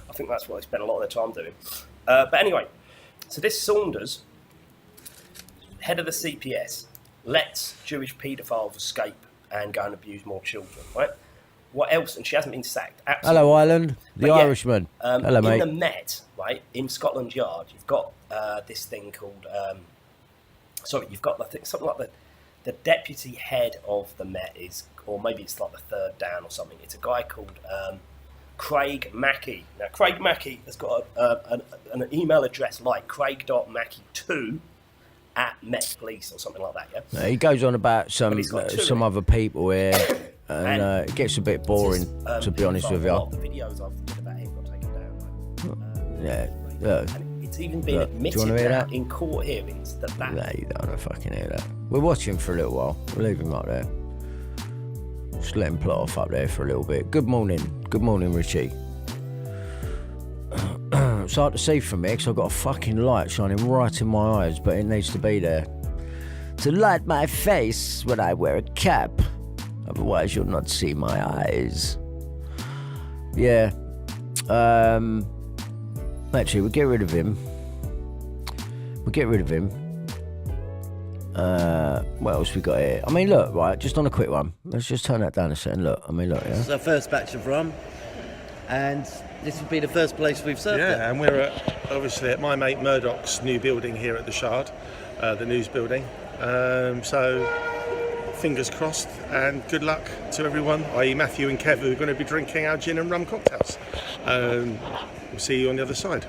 I think that's what they spend a lot of their time doing. But anyway, so this Saunders, head of the CPS, lets Jewish paedophiles escape and go and abuse more children, right? What else? And she hasn't been sacked. Absolutely.
Hello, Ireland. The Irishman. Hello, mate.
In the Met, right, in Scotland Yard, you've got this thing called... you've got something like the deputy head of the Met is, or maybe it's like the third down or something. It's a guy called Craig Mackey. Now, Craig Mackey has got an email address like craig.mackey2@Met Police or something like that, yeah?
He goes on about some other people here, and it gets a bit boring, to be honest with you.
A lot of the videos I've did about him got taken down.
Yeah.
It's even been admitted in court hearings that...
No, you don't want to fucking hear that. We'll watch him for a little while. We'll leave him up there. Just let him plot off up there for a little bit. Good morning. Good morning, Richie. It's hard to see from me because I've got a fucking light shining right in my eyes, but it needs to be there to light my face when I wear a cap. Otherwise, you'll not see my eyes. Yeah. Actually, we'll get rid of him. What else we got here? I mean, look, right, just on a quick one. Let's just turn that down a second. Look, yeah.
This is our first batch of rum, and this would be the first place we've served it.
Yeah, and we're obviously at my mate Murdoch's new building here at the Shard, the news building. So, fingers crossed, and good luck to everyone, i.e. Matthew and Kev, who are going to be drinking our gin and rum cocktails. We'll see you on the other side.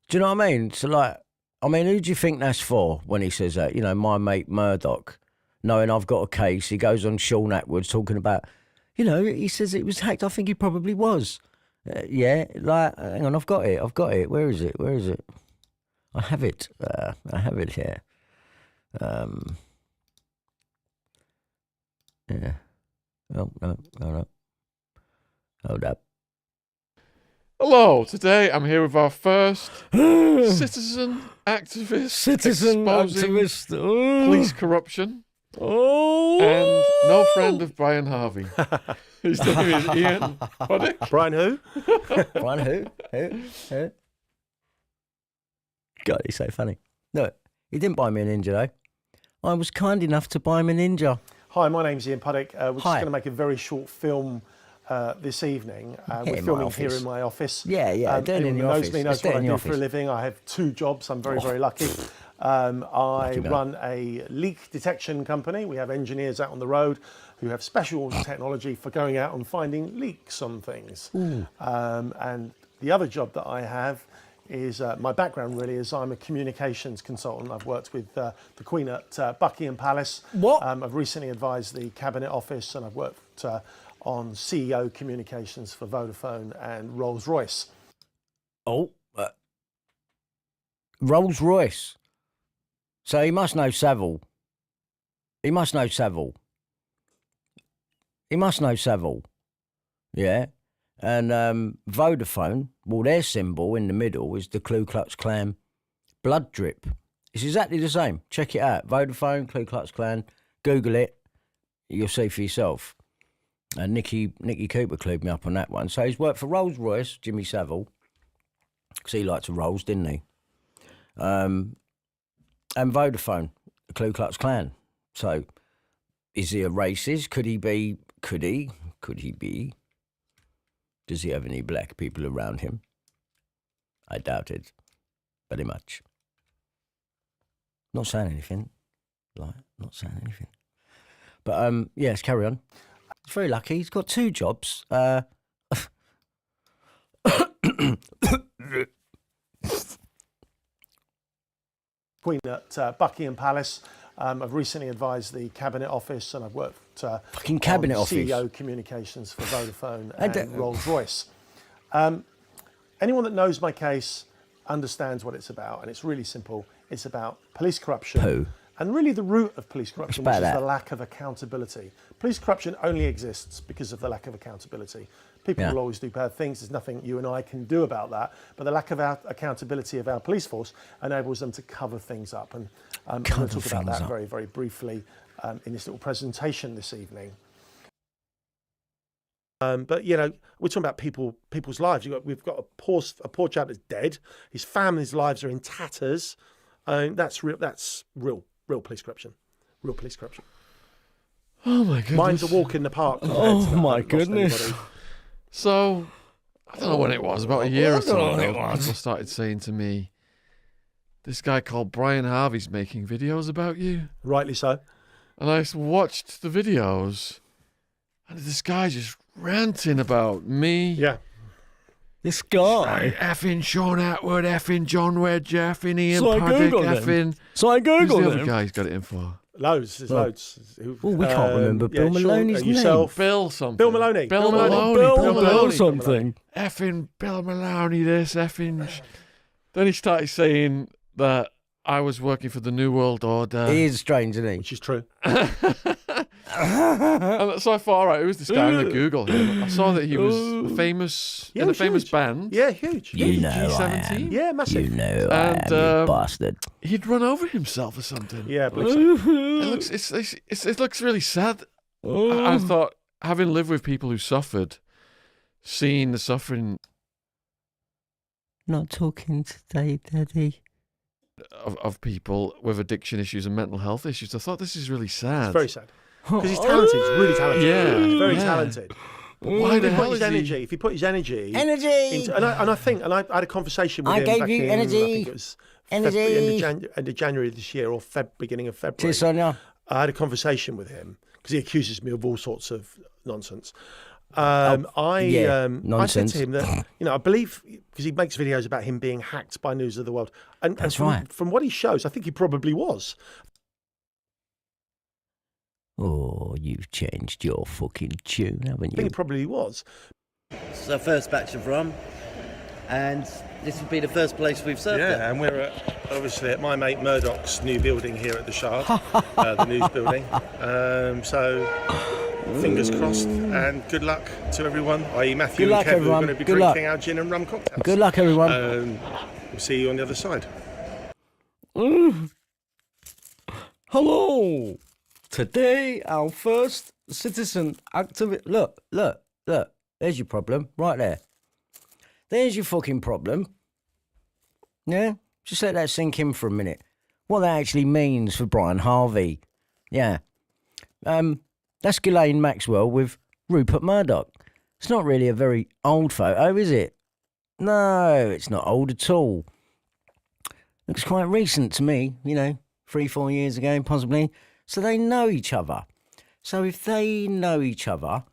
Do you know what I mean? So, like, who do you think that's for when he says that? You know, my mate Murdoch, knowing I've got a case, he goes on Sean Atwood talking about, you know, he says it was hacked. I think he probably was. Yeah, like, hang on, I've got it. Where is it? I have it here. Yeah. Oh, no. Hold up.
Hello, today I'm here with our first citizen activist exposing police corruption and no friend of Brian Harvey. His name is Ian Puddick.
Brian who?
Brian who? God, he's so funny. No, he didn't buy me a Ninja though. I was kind enough to buy him a Ninja.
Hi, my name's Ian Puddick. We're just going to make a very short film this evening. We're filming here in my office.
Yeah, doing it in your office.
Knows me, knows what I do for a living. I have 2 jobs. I'm very, very lucky.
I run a leak detection company. We have engineers out on the road who have special technology for going out and finding leaks on things. And the other job that I have is, my background really is I'm a communications consultant. I've worked with the Queen at Buckingham Palace.
What?
I've recently advised the Cabinet Office, and I've worked on CEO communications for Vodafone and Rolls-Royce.
Oh, Rolls-Royce. So he must know Savile. He must know Savile. He must know Savile. Yeah. And Vodafone, well, their symbol in the middle is the Ku Klux Klan blood drip. It's exactly the same. Check it out. Vodafone, Ku Klux Klan. Google it. You'll see for yourself. And Nicky Cooper clued me up on that one. So he's worked for Rolls-Royce, Jimmy Savile, because he liked to Rolls, didn't he? And Vodafone, the Ku Klux Klan. So, is he a racist? Could he be? Could he be? Does he have any black people around him? I doubt it, very much. Not saying anything, not saying anything. But yes, carry on. He's very lucky. He's got 2 jobs.
Queen at Buckingham Palace. I've recently advised the Cabinet Office, and I've worked
Fucking Cabinet
on
Office.
CEO communications for Vodafone and Rolls-Royce. Anyone that knows my case understands what it's about, and it's really simple. It's about police corruption.
Poo.
And really the root of police corruption, which is
that.
the lack of accountability. Police corruption only exists because of the lack of accountability. People will always do bad things. There's nothing you and I can do about that. But the lack of accountability of our police force enables them to cover things up. And I'm going to talk about that very, very briefly in this little presentation this evening. But you know, we're talking about people's lives. We've got a poor chap that's dead. His family's lives are in tatters. That's real. That's real police corruption. Real police corruption.
Oh my goodness.
Mine's a walk in the park.
Oh my goodness.
So, I don't know when it was, about a year or so ago, people started saying to me, this guy called Brian Harvey's making videos about you.
Rightly so.
And I watched the videos, and this guy just ranting about me.
Yeah.
This guy.
Like, effing Sean Atwood, effing John Wedge, effing Ian
So I
Paddock,
Googled him.
effing...
So I
Who's the
googled
other
him.
guy he's got it in for?
Loads. There's loads.
Well, we can't remember Bill Maloney's name.
Yourself.
Bill something.
Bill Maloney.
Bill Maloney.
Bill
Maloney.
something.
Effing Bill Maloney, this, effing... Then he started saying that I was working for the New World Order.
He is strange, isn't he?
Which is true.
And so I thought, all right, who's this guy? I'm going to Google him. I saw that he was famous in a famous
huge.
band.
Yeah, huge.
You know
G17.
I am.
Yeah, massive.
You know
And,
I am, you bastard.
He'd run over himself or something.
Yeah, I believe so.
It looks really sad. I thought, having lived with people who suffered, seeing the suffering
Not talking today, Daddy.
of people with addiction issues and mental health issues, I thought this is really sad.
It's very sad. Because he's talented. He's really talented.
Yeah,
He's very
yeah.
talented.
But why the hell is
If he put his energy
Energy!
and I had a conversation with
I
him
gave
back
you
in,
energy.
I think it was
Energy.
end of January this year, or beginning of February.
Cheers, Sonia.
I had a conversation with him because he accuses me of all sorts of nonsense. I said
nonsense.
to him that, I believe, because he makes videos about him being hacked by News of the World. And
That's
from,
right.
From what he shows, I think he probably was.
Oh, you've changed your fucking tune, haven't
I think
you?
he probably was.
It's our first batch of rum, and this would be the first place we've served it.
Yeah, and we're obviously at my mate Murdoch's new building here at the Shard, the news building. So fingers crossed, and good luck to everyone, i.e. Matthew
Good luck,
and Kev, who are
everyone.
going to be
Good luck.
drinking our gin and rum cocktails.
Good luck, everyone.
We'll see you on the other side.
Hello. Today, our first citizen activity. Look. There's your problem, right there. There's your fucking problem. Yeah? Just let that sink in for a minute. What that actually means for Brian Harvey. Yeah. That's Ghislaine Maxwell with Rupert Murdoch. It's not really a very old photo, is it? No, it's not old at all. Looks quite recent to me, 3-4 years ago, possibly. So they know each other. So if they know each other,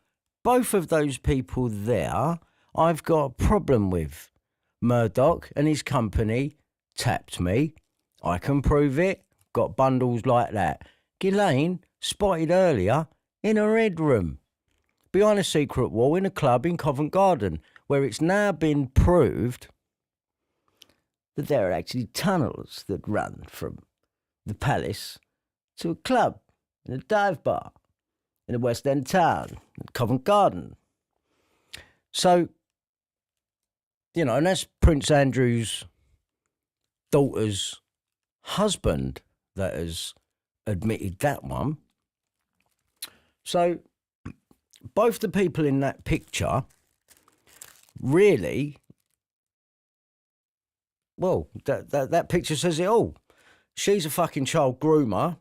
both of those people there, I've got a problem with. Murdoch and his company tapped me. I can prove it. Got bundles like that. Ghislaine spotted earlier in her headroom, behind a secret wall in a club in Covent Garden, where it's now been proved that there are actually tunnels that run from the palace to a club and a dive bar in a West End town, Covent Garden. So, and that's Prince Andrew's daughter's husband that has admitted that one. So, both the people in that picture really, well, that picture says it all. She's a fucking child groomer.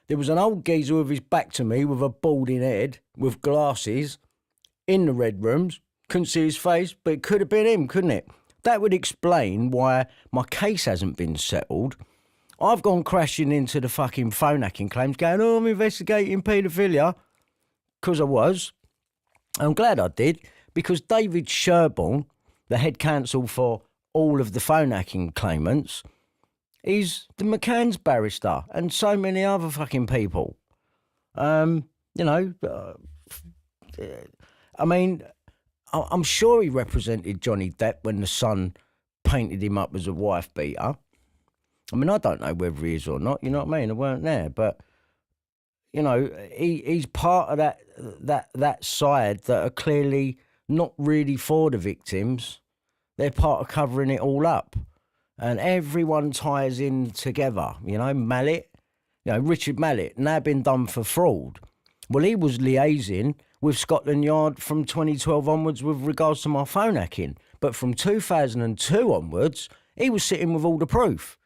There was an old geezer with his back to me with a balding head, with glasses, in the red rooms. Couldn't see his face, but it could have been him, couldn't it? That would explain why my case hasn't been settled. I've gone crashing into the fucking phone hacking claims, going, I'm investigating paedophilia, because I was. I'm glad I did, because David Sherborne, the head counsel for all of the phone hacking claimants, is the McCann's barrister and so many other fucking people. I mean, I'm sure he represented Johnny Depp when the Sun painted him up as a wife beater. I mean, I don't know whether he is or not, you know what I mean? I weren't there, but, he's part of that side that are clearly not really for the victims. They're part of covering it all up. And everyone ties in together, Mallet, Richard Mallet, now been done for fraud. Well, he was liaising with Scotland Yard from 2012 onwards with regards to my phone hacking. But from 2002 onwards, he was sitting with all the proof.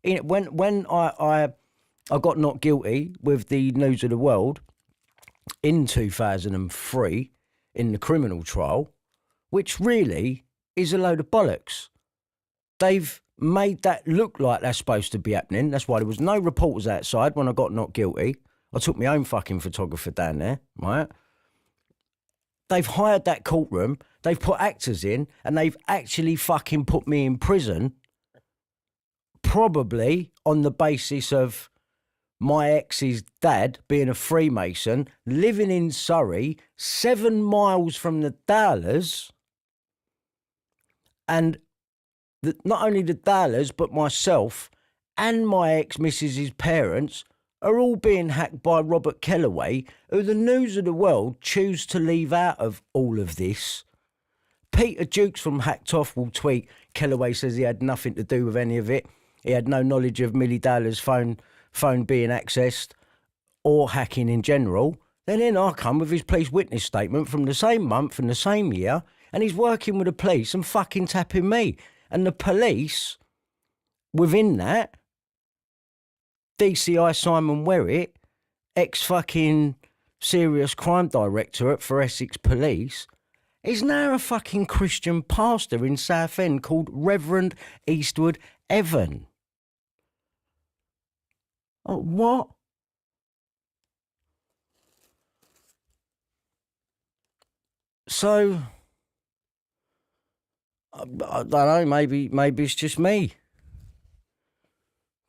When I got not guilty with the News of the World in 2003 in the criminal trial, which really is a load of bollocks. They've made that look like that's supposed to be happening. That's why there was no reporters outside when I got not guilty. I took my own fucking photographer down there, right? They've hired that courtroom, they've put actors in, and they've actually fucking put me in prison, probably on the basis of my ex's dad being a Freemason, living in Surrey, 7 miles from the Dowlers, and not only the Dowlers, but myself and my ex-missus's parents are all being hacked by Robert Kellaway, who the News of the World choose to leave out of all of this. Peter Jukes from Hacked Off will tweet, Kellaway says he had nothing to do with any of it. He had no knowledge of Millie Dowler's phone being accessed or hacking in general. Then in I come with his police witness statement from the same month and the same year, and he's working with the police and fucking tapping me. And the police, within that, DCI Simon Werrett, ex-fucking serious crime directorate for Essex Police, is now a fucking Christian pastor in Southend called Reverend Eastwood Evan. Oh, what? So, I don't know, maybe it's just me.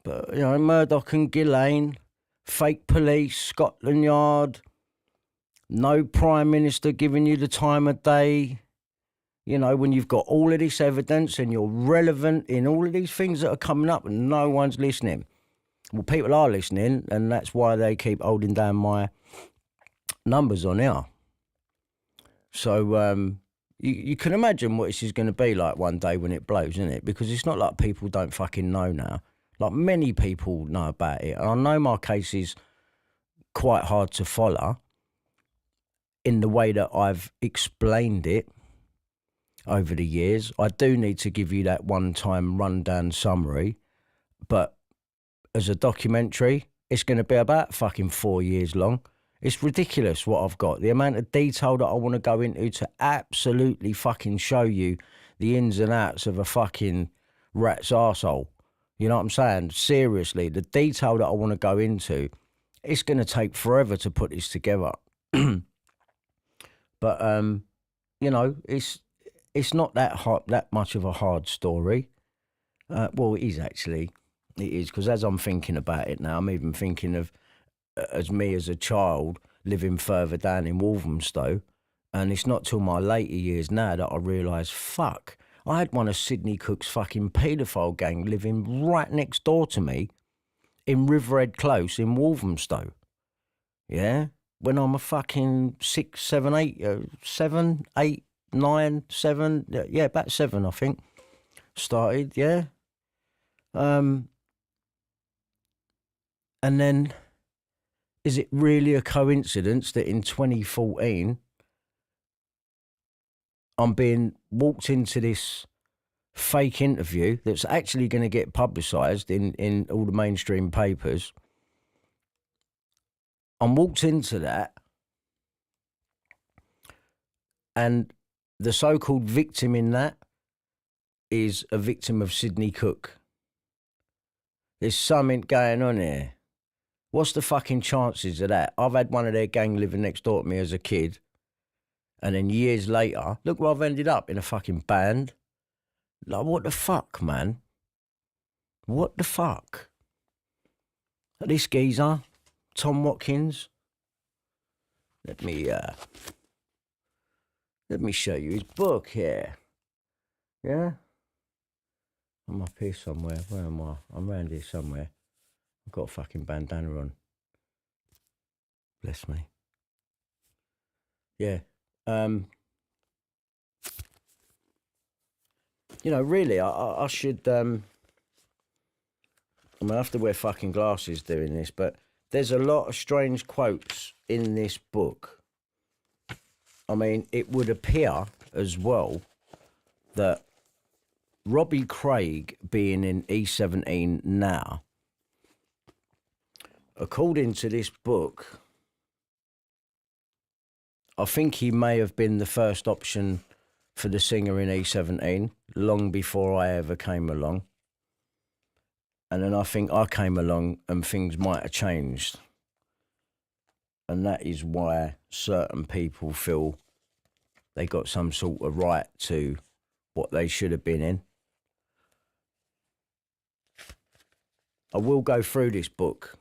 But, Murdoch and Ghislaine, fake police, Scotland Yard, no Prime Minister giving you the time of day. When you've got all of this evidence and you're relevant in all of these things that are coming up and no one's listening. Well, people are listening, and that's why they keep holding down my numbers on here. So, you can imagine what this is going to be like one day when it blows, isn't it? Because it's not like people don't fucking know now. Like, many people know about it. And I know my case is quite hard to follow in the way that I've explained it over the years. I do need to give you that one-time rundown summary. But as a documentary, it's going to be about fucking 4 years long. It's ridiculous what I've got. The amount of detail that I want to go into to absolutely fucking show you the ins and outs of a fucking rat's arsehole. You know what I'm saying? Seriously, the detail that I want to go into, it's going to take forever to put this together. But you know, it's not that much of a hard story. Well, it is actually. It is, because as I'm thinking about it now, I'm even thinking of as me as a child living further down in Walthamstow, and it's not till my later years now that I realise, fuck, I had one of Sidney Cook's fucking paedophile gang living right next door to me in Riverhead Close in Walthamstow. Yeah? When I'm a fucking 6, 7, 8, 7, 8, 9, 7, yeah, about 7, I think, started, yeah? And then, is it really a coincidence that in 2014, I'm being walked into this fake interview that's actually going to get publicised in all the mainstream papers? I'm walked into that, and the so-called victim in that is a victim of Sidney Cook. There's something going on here. What's the fucking chances of that? I've had one of their gang living next door to me as a kid, and then years later, look where I've ended up, in a fucking band. Like, what the fuck, man? What the fuck? This geezer, Tom Watkins. Let me show you his book here. Yeah? I'm up here somewhere. Where am I? I'm around here somewhere. I've got a fucking bandana on. Bless me. Yeah. You know, really, I should, I mean, I have to wear fucking glasses doing this, but there's a lot of strange quotes in this book. I mean, it would appear as well that Robbie Craig being in E17 now, according to this book, I think he may have been the first option for the singer in E17 long before I ever came along. And then I think I came along and things might have changed. And that is why certain people feel they got some sort of right to what they should have been in. I will go through this book.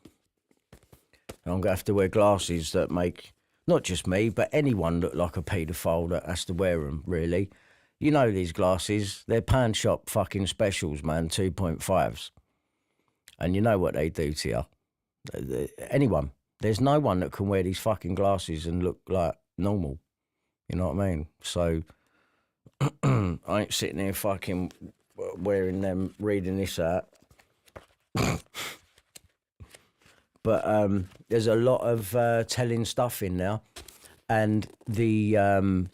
And I'm going to have to wear glasses that make not just me, but anyone look like a paedophile that has to wear them, really. You know these glasses, they're pan shop fucking specials, man, 2.5s. And you know what they do to you. Anyone. There's no one that can wear these fucking glasses and look like normal. You know what I mean? So, I ain't sitting here fucking wearing them, reading this out. But there's a lot of telling stuff in there. And the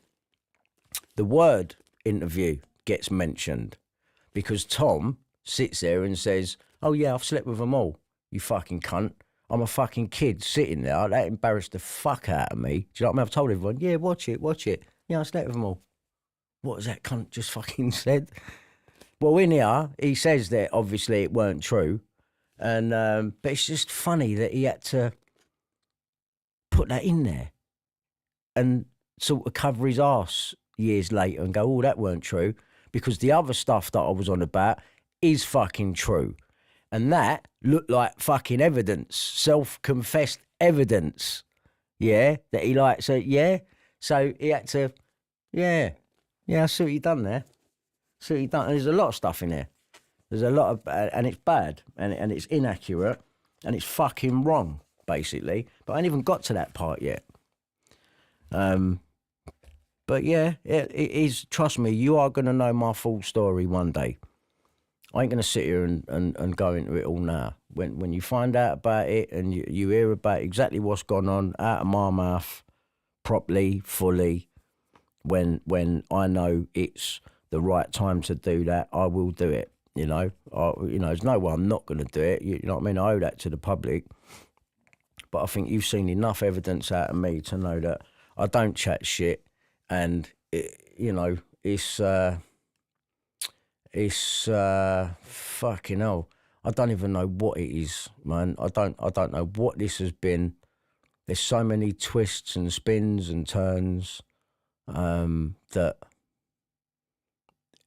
word interview gets mentioned because Tom sits there and says, oh yeah, I've slept with them all, you fucking cunt. I'm a fucking kid sitting there. That embarrassed the fuck out of me. Do you know what I mean? I've told everyone, yeah, watch it. Yeah, I slept with them all. What has that cunt just fucking said? Well, in here, he says that obviously it weren't true. And but it's just funny that he had to put that in there and sort of cover his arse years later and go, oh, that weren't true, because the other stuff that I was on about is fucking true. And that looked like fucking evidence, self-confessed evidence. Yeah, that he like, so yeah. So he had to, yeah, I see what you done there. See what you done. And there's a lot of stuff in there. There's a lot of, and it's bad, and it's inaccurate, and it's fucking wrong, basically. But I ain't even got to that part yet. But yeah, it is, trust me, you are going to know my full story one day. I ain't going to sit here and go into it all now. When you find out about it and you hear about exactly what's gone on out of my mouth, properly, fully, when I know it's the right time to do that, I will do it. You know, there's no way I'm not going to do it. You know what I mean? I owe that to the public. But I think you've seen enough evidence out of me to know that I don't chat shit. And, it's fucking hell. I don't even know what it is, man. I don't know what this has been. There's so many twists and spins and turns that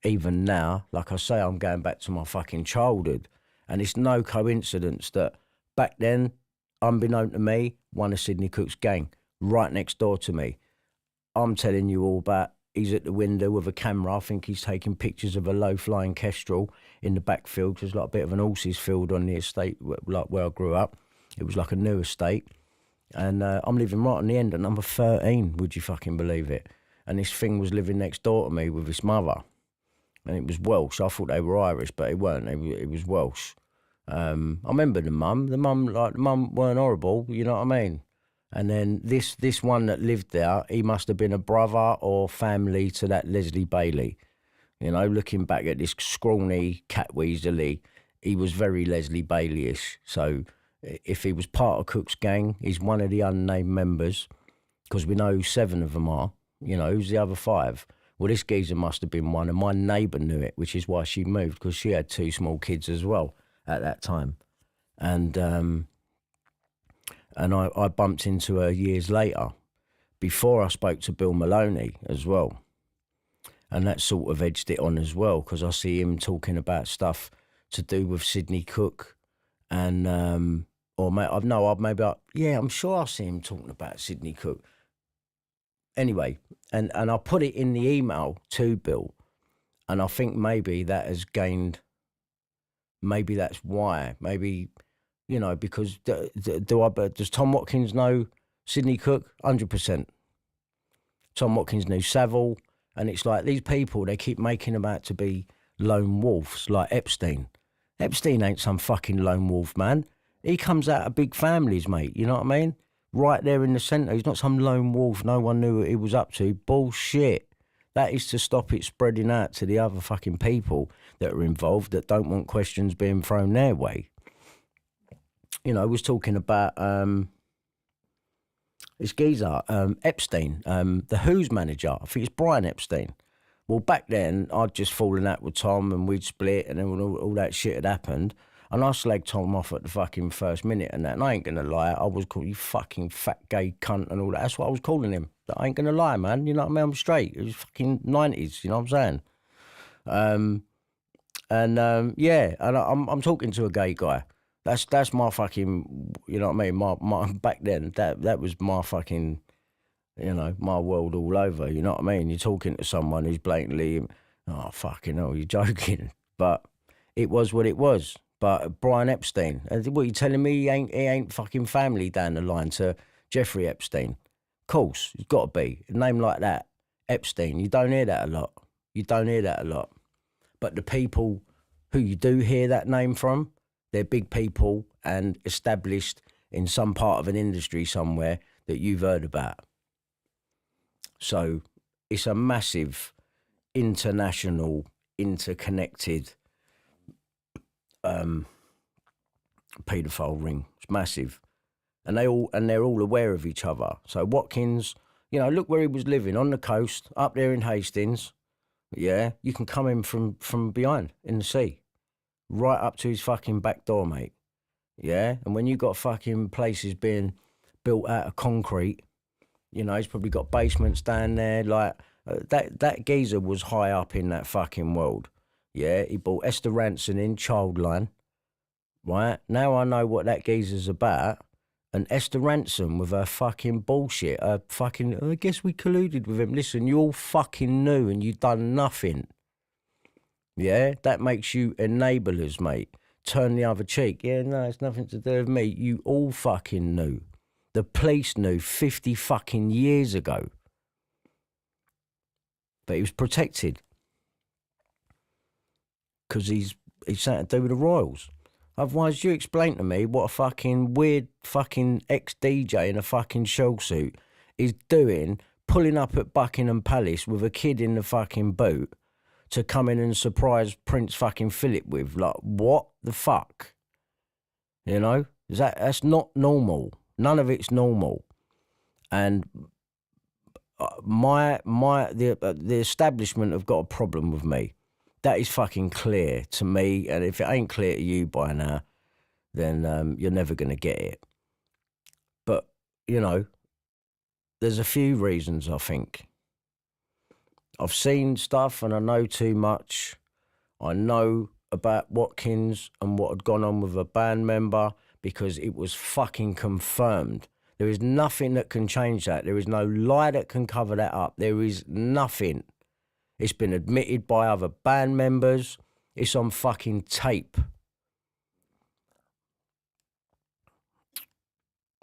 even now, like I say, I'm going back to my fucking childhood. And it's no coincidence that back then, unbeknown to me, one of Sidney Cook's gang, right next door to me. I'm telling you all about, he's at the window with a camera. I think he's taking pictures of a low-flying kestrel in the backfield. There's like a bit of an horses field on the estate, like where I grew up. It was like a new estate. And I'm living right on the end at number 13, would you fucking believe it? And this thing was living next door to me with his mother. And it was Welsh. I thought they were Irish, but it weren't. It was Welsh. I remember the mum. The mum weren't horrible, you know what I mean? And then this one that lived there, he must have been a brother or family to that Leslie Bailey. You know, looking back at this scrawny cat weaselly, he was very Leslie Bailey-ish. So if he was part of Cook's gang, he's one of the unnamed members, because we know 7 of them are. You know, who's the other 5? Well, this geezer must have been one, and my neighbour knew it, which is why she moved, because she had 2 small kids as well at that time. And I bumped into her years later, before I spoke to Bill Maloney as well. And that sort of edged it on as well, because I see him talking about stuff to do with Sidney Cook. And, I'm sure I see him talking about Sidney Cook. Anyway, and I put it in the email to Bill, and I think maybe that has gained, maybe that's why, maybe, you know, because does Tom Watkins know Sidney Cook? 100%. Tom Watkins knew Savile, and it's like these people, they keep making them out to be lone wolves, like Epstein. Epstein ain't some fucking lone wolf, man. He comes out of big families, mate, you know what I mean? Right there in the centre. He's not some lone wolf. No one knew what he was up to. Bullshit. That is to stop it spreading out to the other fucking people that are involved that don't want questions being thrown their way. You know, I was talking about this geezer, Epstein, the Who's manager. I think it's Brian Epstein. Well, back then, I'd just fallen out with Tom and we'd split and then all that shit had happened. And I slagged Tom off at the fucking first minute and that. And I ain't going to lie, I was calling you fucking fat gay cunt and all that. That's what I was calling him. I ain't going to lie, man. You know what I mean? I'm straight. It was fucking 90s, you know what I'm saying? Yeah, and I'm talking to a gay guy. That's my fucking, you know what I mean? My back then, that was my fucking, you know, my world all over. You know what I mean? You're talking to someone who's blatantly, oh, fucking hell, you're joking. But it was what it was. But Brian Epstein, what, you telling me he ain't fucking family down the line to Jeffrey Epstein? Of course, it's got to be. A name like that, Epstein, you don't hear that a lot. You don't hear that a lot. But the people who you do hear that name from, they're big people and established in some part of an industry somewhere that you've heard about. So it's a massive, international, interconnected paedophile ring. It's massive. And they're all aware of each other. So Watkins, you know, look where he was living, on the coast, up there in Hastings. Yeah, you can come in from behind in the sea, right up to his fucking back door, mate. Yeah, and when you got fucking places being built out of concrete, you know, he's probably got basements down there. Like that geezer was high up in that fucking world. Yeah, he brought Esther Ranson in, Childline. Right? Now I know what that geezer's about. And Esther Ranson with her fucking bullshit, her fucking, I guess we colluded with him. Listen, you all fucking knew and you done nothing. Yeah? That makes you enablers, mate. Turn the other cheek. Yeah, no, it's nothing to do with me. You all fucking knew. The police knew 50 fucking years ago. But he was protected. Because he's something to do with the Royals. Otherwise, you explain to me what a fucking weird fucking ex-DJ in a fucking shell suit is doing, pulling up at Buckingham Palace with a kid in the fucking boot to come in and surprise Prince fucking Philip with. Like, what the fuck? You know? That's not normal. None of it's normal. And the establishment have got a problem with me. That is fucking clear to me, and if it ain't clear to you by now, then you're never going to get it. But, you know, there's a few reasons, I think. I've seen stuff and I know too much. I know about Watkins and what had gone on with a band member because it was fucking confirmed. There is nothing that can change that. There is no lie that can cover that up. There is nothing. It's been admitted by other band members. It's on fucking tape.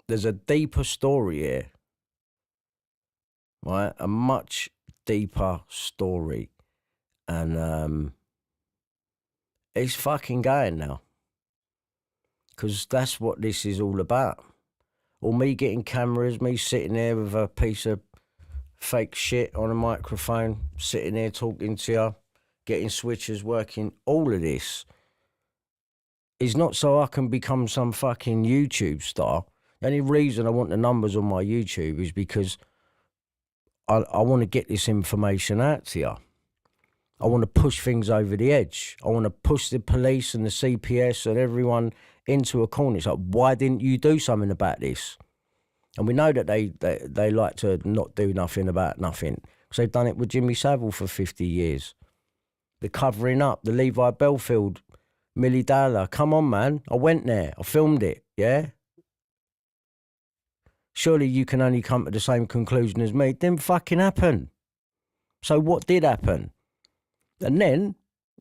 There's a deeper story here. Right? A much deeper story. And it's fucking going now. Because that's what this is all about. Or me getting cameras, me sitting there with a piece of fake shit on a microphone, sitting there talking to you, getting switches working. All of this is not so I can become some fucking YouTube star. The only reason I want the numbers on my YouTube is because I want to get this information out to you. I want to push things over the edge. I want to push the police and the CPS and everyone into a corner. It's like, why didn't you do something about this? And we know that they like to not do nothing about nothing. Because they've done it with Jimmy Savile for 50 years. The covering up, the Levi Belfield, Millie Dowler. Come on, man. I went there. I filmed it, yeah? Surely you can only come to the same conclusion as me. It didn't fucking happen. So what did happen? And then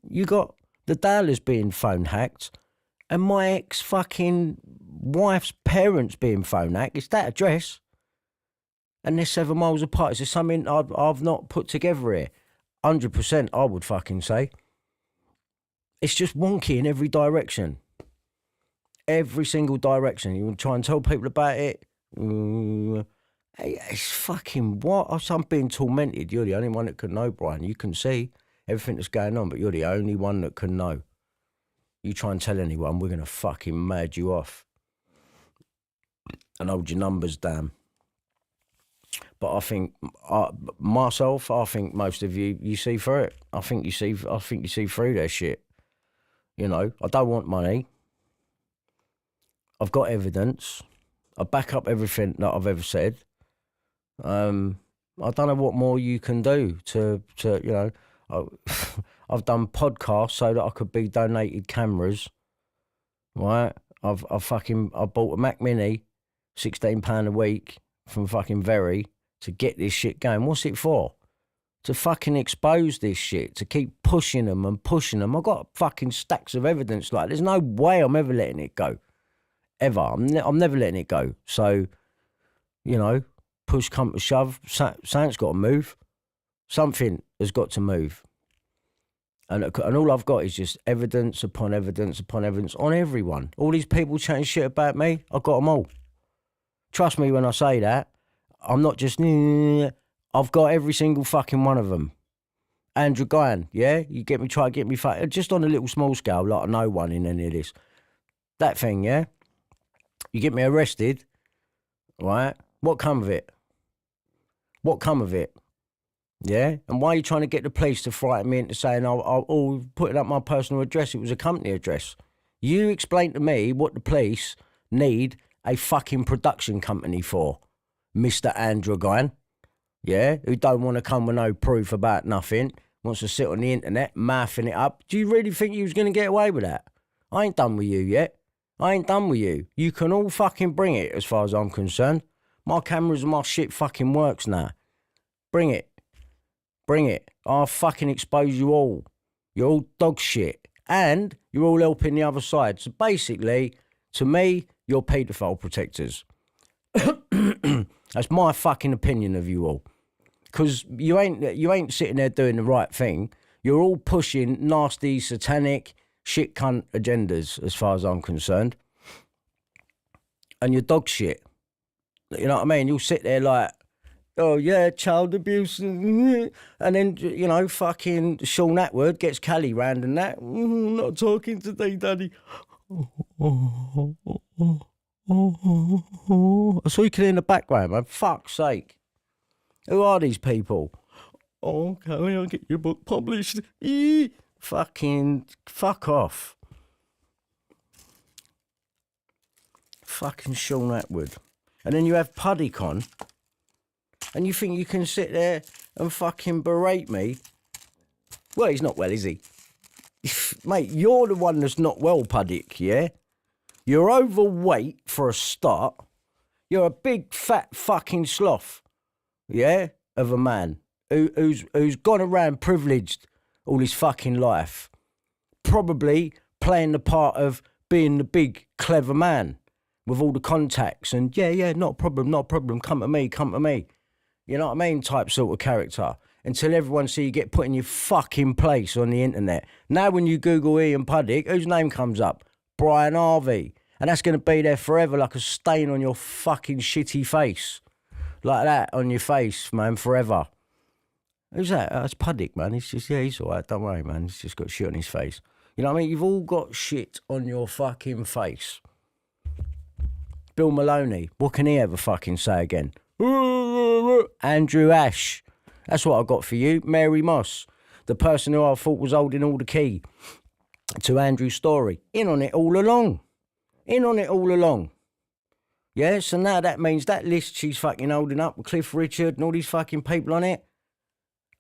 you got the Dowlers being phone hacked and my ex-fucking wife's parents being phone hacked. It's that address. And they're 7 miles apart. Is there something I've not put together here? 100% I would fucking say. It's just wonky in every direction. Every single direction. You want to try and tell people about it? It's fucking what? I'm being tormented. You're the only one that can know, Brian. You can see everything that's going on, but you're the only one that can know. You try and tell anyone, we're going to fucking mad you off and hold your numbers down. But I think myself, I think most of you see through it. I think you see through their shit. You know, I don't want money. I've got evidence. I back up everything that I've ever said. I don't know what more you can do to you know. I've done podcasts so that I could be donated cameras, right? I've bought a Mac Mini, £16 a week from fucking Very to get this shit going. What's it for? To fucking expose this shit, to keep pushing them and pushing them. I've got fucking stacks of evidence. Like, there's no way I'm ever letting it go, ever. I'm never letting it go. So, you know, push come to shove, something's got to move. Something has got to move. And all I've got is just evidence upon evidence upon evidence on everyone. All these people chatting shit about me, I've got them all. Trust me when I say that. I'm not just... I've got every single fucking one of them. Andrew Guyan, yeah? You try to get me... Just on a little small scale, like no one in any of this. That thing, yeah? You get me arrested, right? What come of it? What come of it? Yeah? And why are you trying to get the police to frighten me into saying, putting up my personal address, it was a company address? You explain to me what the police need a fucking production company for, Mr. Andrew Guyan, yeah? Who don't want to come with no proof about nothing, wants to sit on the internet, mouthing it up. Do you really think you was going to get away with that? I ain't done with you yet. I ain't done with you. You can all fucking bring it as far as I'm concerned. My cameras and my shit fucking works now. Bring it. Bring it. I'll fucking expose you all. You're all dog shit. And you're all helping the other side. So basically, to me, you're paedophile protectors. That's my fucking opinion of you all. Because you ain't sitting there doing the right thing. You're all pushing nasty, satanic, shit cunt agendas, as far as I'm concerned. And you're dog shit. You know what I mean? You'll sit there like, oh yeah, child abuse, and then, you know, fucking Sean Atwood gets Callie round and that, not talking today, daddy. So you can hear in the background, man, fuck's sake. Who are these people? Oh, Callie, I'll get your book published. Fucking fuck off. Fucking Sean Atwood. And then you have Puddick on, and you think you can sit there and fucking berate me? Well, he's not well, is he? Mate, you're the one that's not well, Puddick, yeah? You're overweight for a start. You're a big, fat fucking sloth, yeah, of a man who's gone around privileged all his fucking life. Probably playing the part of being the big, clever man with all the contacts and, yeah, not a problem, come to me. You know what I mean? Type sort of character. Until everyone see you get put in your fucking place on the internet. Now when you Google Ian Puddick, whose name comes up? Brian Harvey. And that's going to be there forever like a stain on your fucking shitty face. Like that on your face, man, forever. Who's that? That's Puddick, man. He's just, he's all right. Don't worry, man. He's just got shit on his face. You know what I mean? You've all got shit on your fucking face. Bill Maloney. What can he ever fucking say again? Andrew Ash. That's what I got for you. Mary Moss. The person who I thought was holding all the key to Andrew's story. In on it all along. Yeah, so now that means that list she's fucking holding up with Cliff Richard and all these fucking people on it,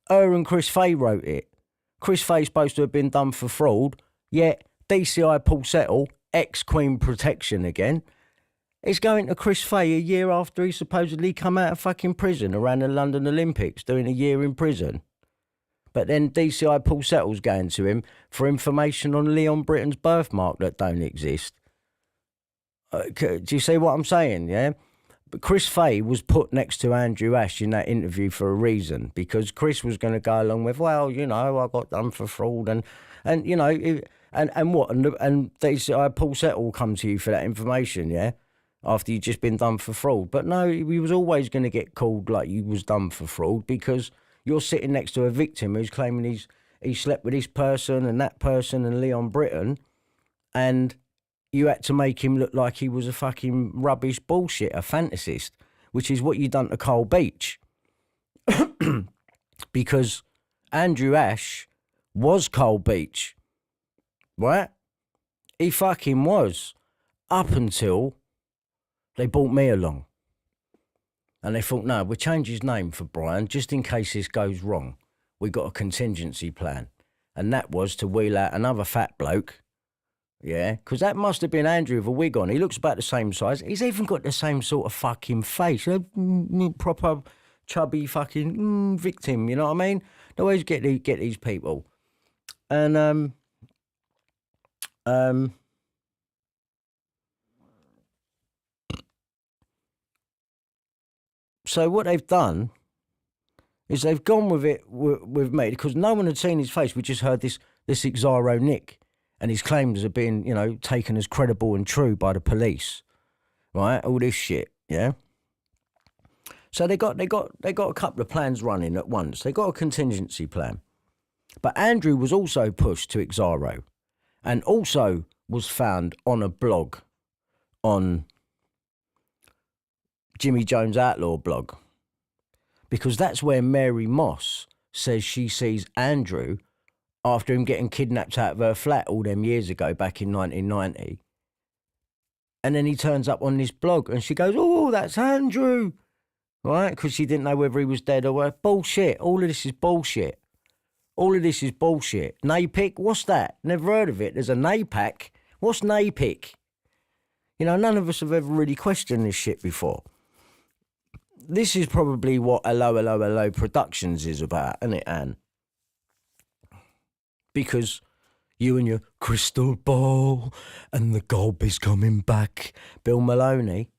her and Chris Fay wrote it. Chris Fay's supposed to have been done for fraud, yet DCI Paul Settle, ex-Queen Protection again, is going to Chris Fay a year after he supposedly come out of fucking prison around the London Olympics, doing a year in prison. But then DCI Paul Settle's going to him for information on Leon Britton's birthmark that don't exist. Do you see what I'm saying, yeah? But Chris Fay was put next to Andrew Ash in that interview for a reason, because Chris was going to go along with, well, you know, I got done for fraud and you know, and what? And Paul Settle will come to you for that information, yeah? After you've just been done for fraud. But no, he was always going to get called like you was done for fraud, because you're sitting next to a victim who's claiming he slept with this person and that person and Leon Britton, and you had to make him look like he was a fucking rubbish bullshit, a fantasist, which is what you done to Carl Beach. Because Andrew Ash was Carl Beach, right? He fucking was, up until they brought me along. And they thought, no, we'll change his name for Brian, just in case this goes wrong. We got a contingency plan. And that was to wheel out another fat bloke. Yeah, because that must have been Andrew with a wig on. He looks about the same size. He's even got the same sort of fucking face. Proper chubby fucking victim, you know what I mean? They always get these people. And, so what they've done is they've gone with it with me, because no one had seen his face. We just heard this Xaro Nick. And he's claimed as being, you know, taken as credible and true by the police, right? All this shit, yeah. So they got a couple of plans running at once. They got a contingency plan, but Andrew was also pushed to Xaro, and also was found on a blog, on Jimmy Jones Outlaw blog, because that's where Mary Moss says she sees Andrew after him getting kidnapped out of her flat all them years ago, back in 1990. And then he turns up on this blog and she goes, oh, that's Andrew. Right? Because she didn't know whether he was dead or what. Bullshit. All of this is bullshit. Napic? What's that? Never heard of it. There's a Napac. What's Napic? You know, none of us have ever really questioned this shit before. This is probably what Hello Productions is about, isn't it, Anne? Because you and your crystal ball and the gob is coming back, Bill Maloney.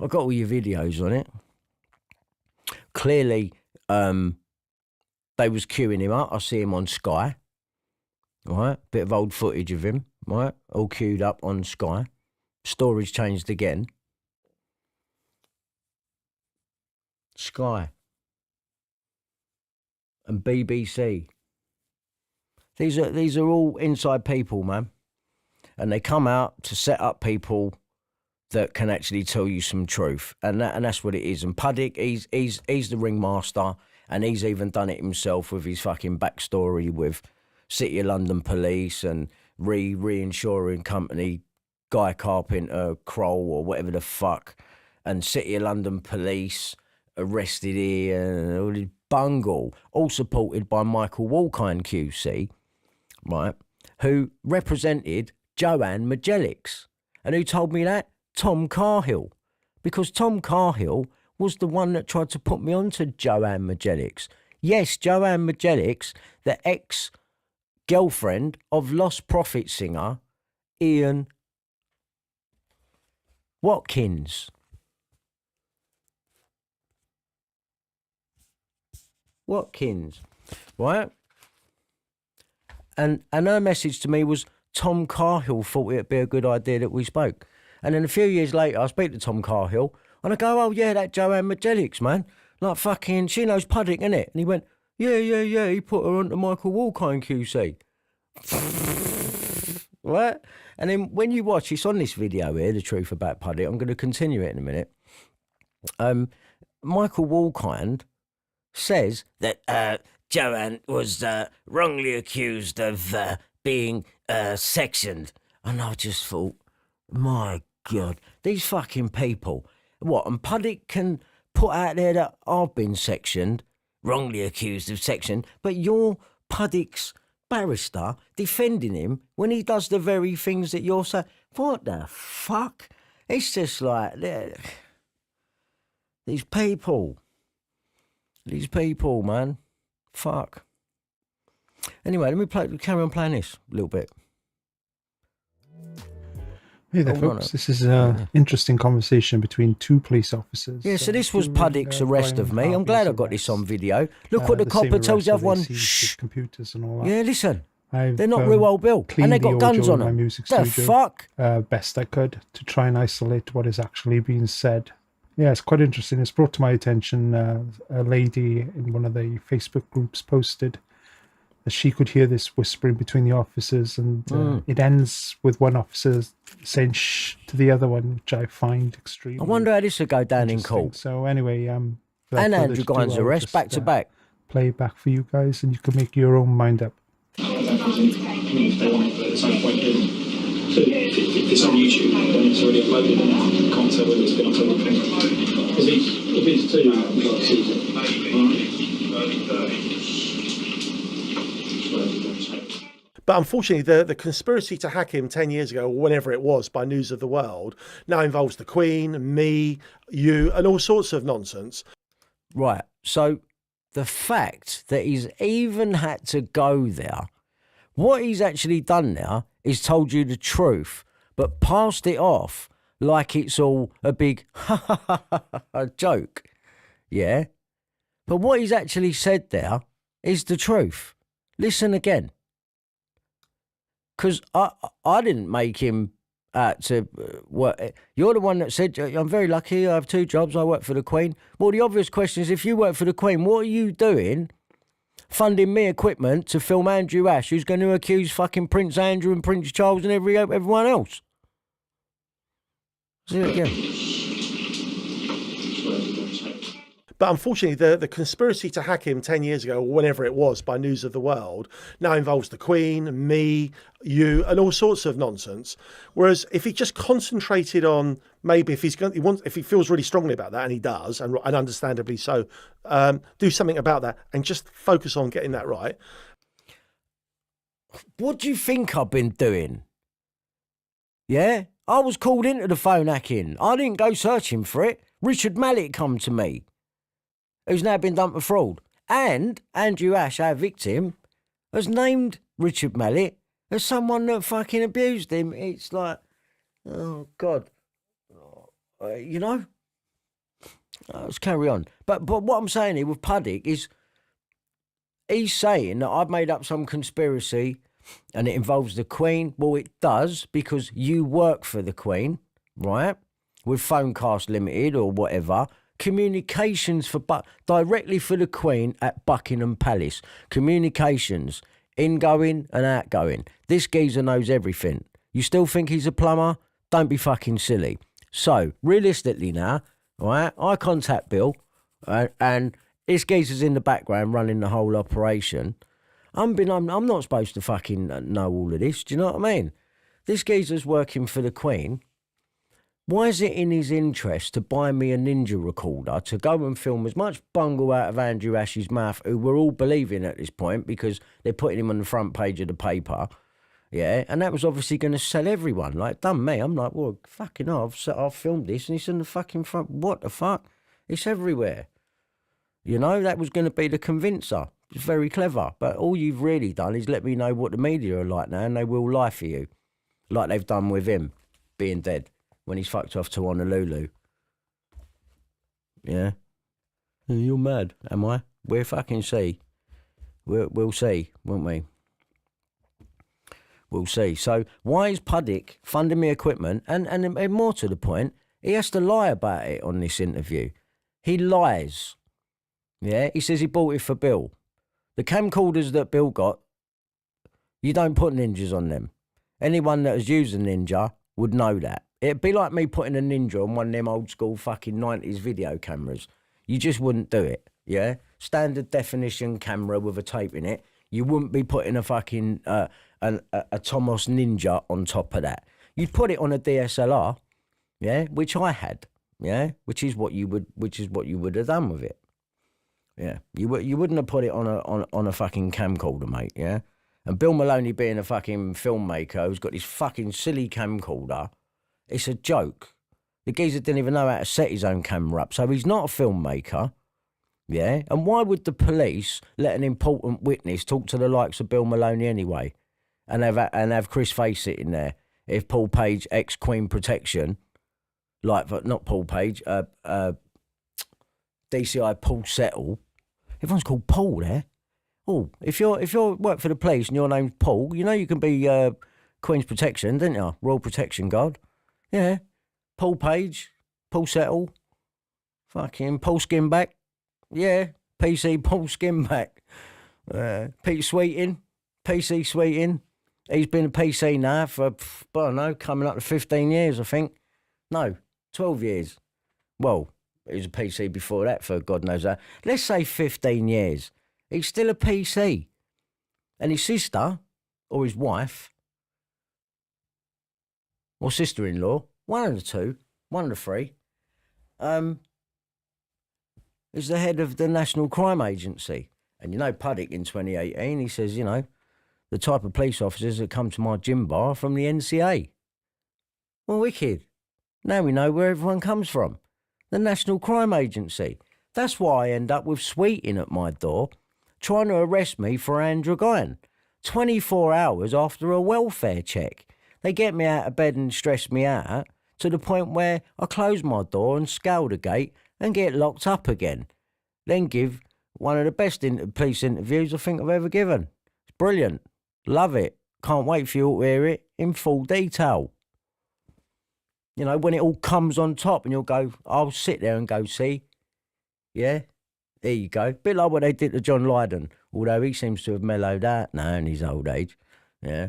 I got all your videos on it. Clearly, they was queuing him up. I see him on Sky. Right, bit of old footage of him. Right, all queued up on Sky. Story's changed again. Sky and BBC. These are all inside people, man. And they come out to set up people that can actually tell you some truth. And that's what it is. And Puddick, he's the ringmaster, and he's even done it himself with his fucking backstory with City of London Police and reinsuring company, Guy Carpenter, Kroll or whatever the fuck, and City of London Police arrested here and all this bungle, all supported by Michael Walkine QC, right, who represented Joanne Magellicks. And who told me that? Tom Carhill. Because Tom Carhill was the one that tried to put me onto Joanne Magellicks. Yes, Joanne Magellicks, the ex-girlfriend of Lost Prophet singer Ian Watkins. Right? And her message to me was, Tom Carhill thought it'd be a good idea that we spoke. And then a few years later, I speak to Tom Carhill, and I go, oh, yeah, that Joanne Magellicks, man. Like, fucking, she knows Puddick, innit? And he went, yeah, he put her onto Michael Walkine QC. Right? And then when you watch, it's on this video here, The Truth About Puddick. I'm going to continue it in a minute. Michael Walkine says that Joanne was wrongly accused of being sectioned. And I just thought, my God, these fucking people. What, and Puddick can put out there that I've been sectioned, wrongly accused of section, but you're Puddick's barrister defending him when he does the very things that you're saying. What the fuck? It's just like, these people, man. Fuck. Anyway, let me carry on playing this a little bit.
Hey there, folks. This is an interesting conversation between two police officers.
Yeah, so this was Puddick's arrest of me. I'm glad I got this on video. Look what the copper tells the other one. Shh.
Computers and all that.
Yeah, listen. They're not real old Bill. And they got guns on them. The fuck?
Best I could to try and isolate what is actually being said. Yeah, it's quite interesting. It's brought to my attention a lady in one of the Facebook groups posted that she could hear this whispering between the officers, and it ends with one officer saying shh to the other one, which I find extremely.
I wonder how this would go down in court.
So anyway,
and Andrew Guine's arrest, back to back.
Play it back for you guys, and you can make your own mind up.
If it's on YouTube, then it's already uploaded and I can't tell whether it's been uploaded. If it's too
But unfortunately, the conspiracy to hack him 10 years ago, or whenever it was, by News of the World, now involves the Queen, me, you, and all sorts of nonsense.
Right. So the fact that he's even had to go there, what he's actually done now is told you the truth, but passed it off like it's all a big joke. Yeah? But what he's actually said there is the truth. Listen again. Because I didn't make him out to work. You're the one that said, I'm very lucky, I have 2 jobs, I work for the Queen. Well, the obvious question is, if you work for the Queen, what are you doing funding me equipment to film Andrew Ash, who's going to accuse fucking Prince Andrew and Prince Charles and everyone else? See it again.
But unfortunately, the conspiracy to hack him 10 years ago, or whenever it was, by News of the World, now involves the Queen, me, you, and all sorts of nonsense. Whereas if he just concentrated on, maybe if if he feels really strongly about that, and he does, and understandably so, do something about that and just focus on getting that right.
What do you think I've been doing? Yeah? I was called into the phone hacking. I didn't go searching for it. Richard Mallett come to me, who's now been done for fraud. And Andrew Ash, our victim, has named Richard Mallett as someone that fucking abused him. It's like, oh, God. You know? Let's carry on. But what I'm saying here with Puddick is, he's saying that I've made up some conspiracy and it involves the Queen. Well, it does, because you work for the Queen, right? With Phonecast Limited or whatever. Communications directly for the Queen at Buckingham Palace. Communications, ingoing and outgoing. This geezer knows everything. You still think he's a plumber? Don't be fucking silly. So, realistically now, right, I contact Bill, and this geezer's in the background running the whole operation. I'm not supposed to fucking know all of this. Do you know what I mean? This geezer's working for the Queen. Why is it in his interest to buy me a ninja recorder to go and film as much bungle out of Andrew Ash's mouth, who we're all believing at this point because they're putting him on the front page of the paper? Yeah, and that was obviously going to sell everyone. Like, done me. I'm like, well, fucking hell, I've filmed this and it's in the fucking front. What the fuck? It's everywhere. You know, that was going to be the convincer. It's very clever. But all you've really done is let me know what the media are like now, and they will lie for you. Like they've done with him being dead when he's fucked off to Honolulu. Yeah. You're mad, am I? We'll fucking see. We'll see, won't we? We'll see. So why is Puddick funding me equipment? And more to the point, he has to lie about it on this interview. He lies. Yeah, he says he bought it for Bill. The camcorders that Bill got, you don't put ninjas on them. Anyone that has used a ninja would know that. It'd be like me putting a ninja on one of them old school fucking 90s video cameras. You just wouldn't do it, yeah? Standard definition camera with a tape in it. You wouldn't be putting a fucking a Tomos Ninja on top of that. You'd put it on a DSLR, yeah, which I had, yeah, which is what you would have done with it. Yeah, you wouldn't have put it on a fucking camcorder, mate, yeah? And Bill Maloney being a fucking filmmaker who's got this fucking silly camcorder, it's a joke. The geezer didn't even know how to set his own camera up, so he's not a filmmaker, yeah? And why would the police let an important witness talk to the likes of Bill Maloney anyway, and have Chris Face sitting there if Paul Page ex-Queen Protection, like, not Paul Page, DCI Paul Settle, everyone's called Paul there. Oh, if you work for the police and your name's Paul, you know you can be Queen's Protection, didn't you? Royal Protection Guard. Yeah. Paul Page, Paul Settle, fucking Paul Skinback. Yeah, PC Paul Skinback. Pete Sweeting, PC Sweeting. He's been a PC now for, I don't know, coming up to 15 years, I think. No, 12 years. Well, he was a PC before that, for God knows that. Let's say 15 years. He's still a PC. And his sister, or his wife, or sister-in-law, one of the two, one of the three, is the head of the National Crime Agency. And you know, Puddick in 2018, he says, you know, the type of police officers that come to my gym bar are from the NCA. Well, wicked. Now we know where everyone comes from. The National Crime Agency. That's why I end up with Sweeting at my door, trying to arrest me for androgyne. 24 hours after a welfare check. They get me out of bed and stress me out to the point where I close my door and scale the gate and get locked up again. Then give one of the best police interviews I think I've ever given. It's brilliant. Love it. Can't wait for you all to hear it in full detail. You know, when it all comes on top and you'll go, I'll sit there and go, see? Yeah? There you go. Bit like what they did to John Lydon, although he seems to have mellowed out now in his old age. Yeah?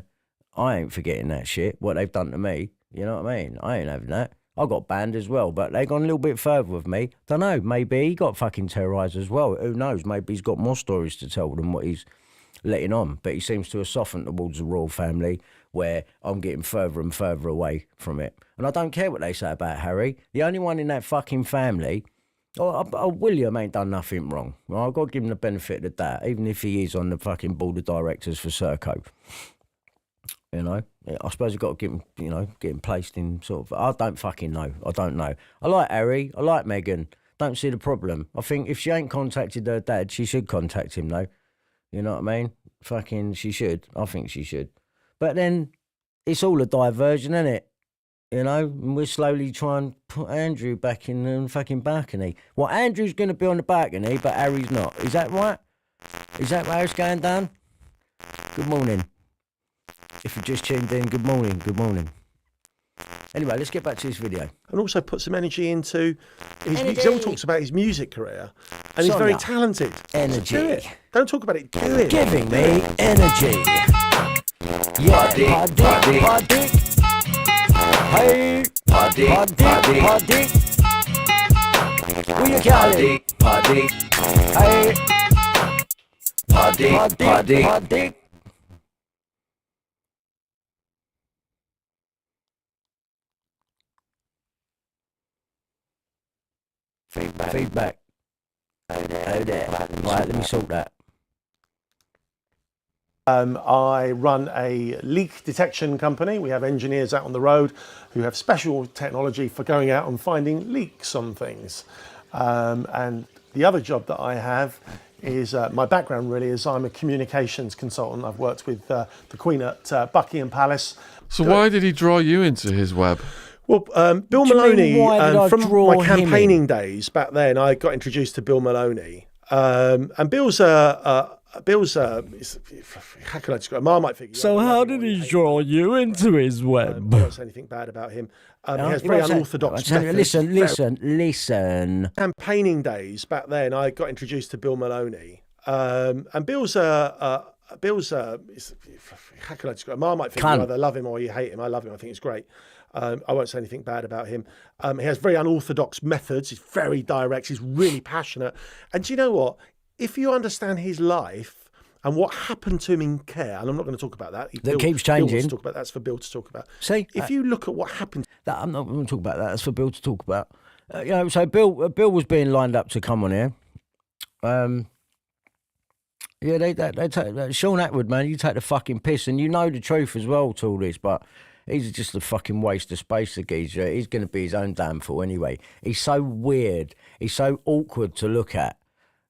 I ain't forgetting that shit, what they've done to me. You know what I mean? I ain't having that. I got banned as well, but they gone a little bit further with me. Don't know, maybe he got fucking terrorised as well. Who knows? Maybe he's got more stories to tell than what he's letting on. But he seems to have softened towards the royal family, where I'm getting further and further away from it. And I don't care what they say about Harry. The only one in that fucking family, William ain't done nothing wrong. Well, I've got to give him the benefit of the doubt, even if he is on the fucking board of directors for Serco. You know, I suppose I've got to get him, you know, get him placed in sort of, I don't fucking know. I don't know. I like Harry. I like Meghan. Don't see the problem. I think if she ain't contacted her dad, she should contact him, though. You know what I mean? Fucking, she should. I think she should. But then, it's all a diversion, isn't it? You know, and we're slowly trying to put Andrew back in the fucking balcony. Well, Andrew's going to be on the balcony, but Harry's not. Is that right? Is that how it's going down? Good morning. If you just tuned in, good morning, good morning. Anyway, let's get back to this video.
And also put some energy into his music. He all talks about his music career, and he's very talented.
Energy.
Do it. Don't talk about it, do it.
Giving me energy. Yeah, Puddick. Hey, Puddick. Who you calling?
Puddick.
Hey, Paddy. Feedback. Oh there. Right, let me sort that.
I run a leak detection company. We have engineers out on the road who have special technology for going out and finding leaks on things. And the other job that I have is, my background really is I'm a communications consultant. I've worked with the Queen at Buckingham Palace.
So why did he draw you into his web?
Well, Bill
Do you
Maloney,
mean, why did I
from
draw
my
him
campaigning days back then, I got introduced to Bill Maloney. And Bill's how can I describe? Marmite figure.
So how did he draw you into his web?
I won't say anything bad about him. He has very unorthodox methods.
Listen.
Campaigning days back then, I got introduced to Bill Maloney. And Bill's how can I describe? Marmite figure. You either love him or you hate him. I love him. I think he's great. I won't say anything bad about him. He has very unorthodox methods. He's very direct. He's really passionate. And do you know what? If you understand his life and what happened to him in care, and I'm not going to talk about that.
That keeps changing.
Bill wants to talk about that's for Bill to talk about.
See,
if you look at what happened,
I'm not going to talk about that. That's for Bill to talk about. So Bill was being lined up to come on here. Yeah, they take Sean Atwood, man. You take the fucking piss, and you know the truth as well to all this, but. He's just a fucking waste of space, the geezer. He's going to be his own damn fool anyway. He's so weird. He's so awkward to look at.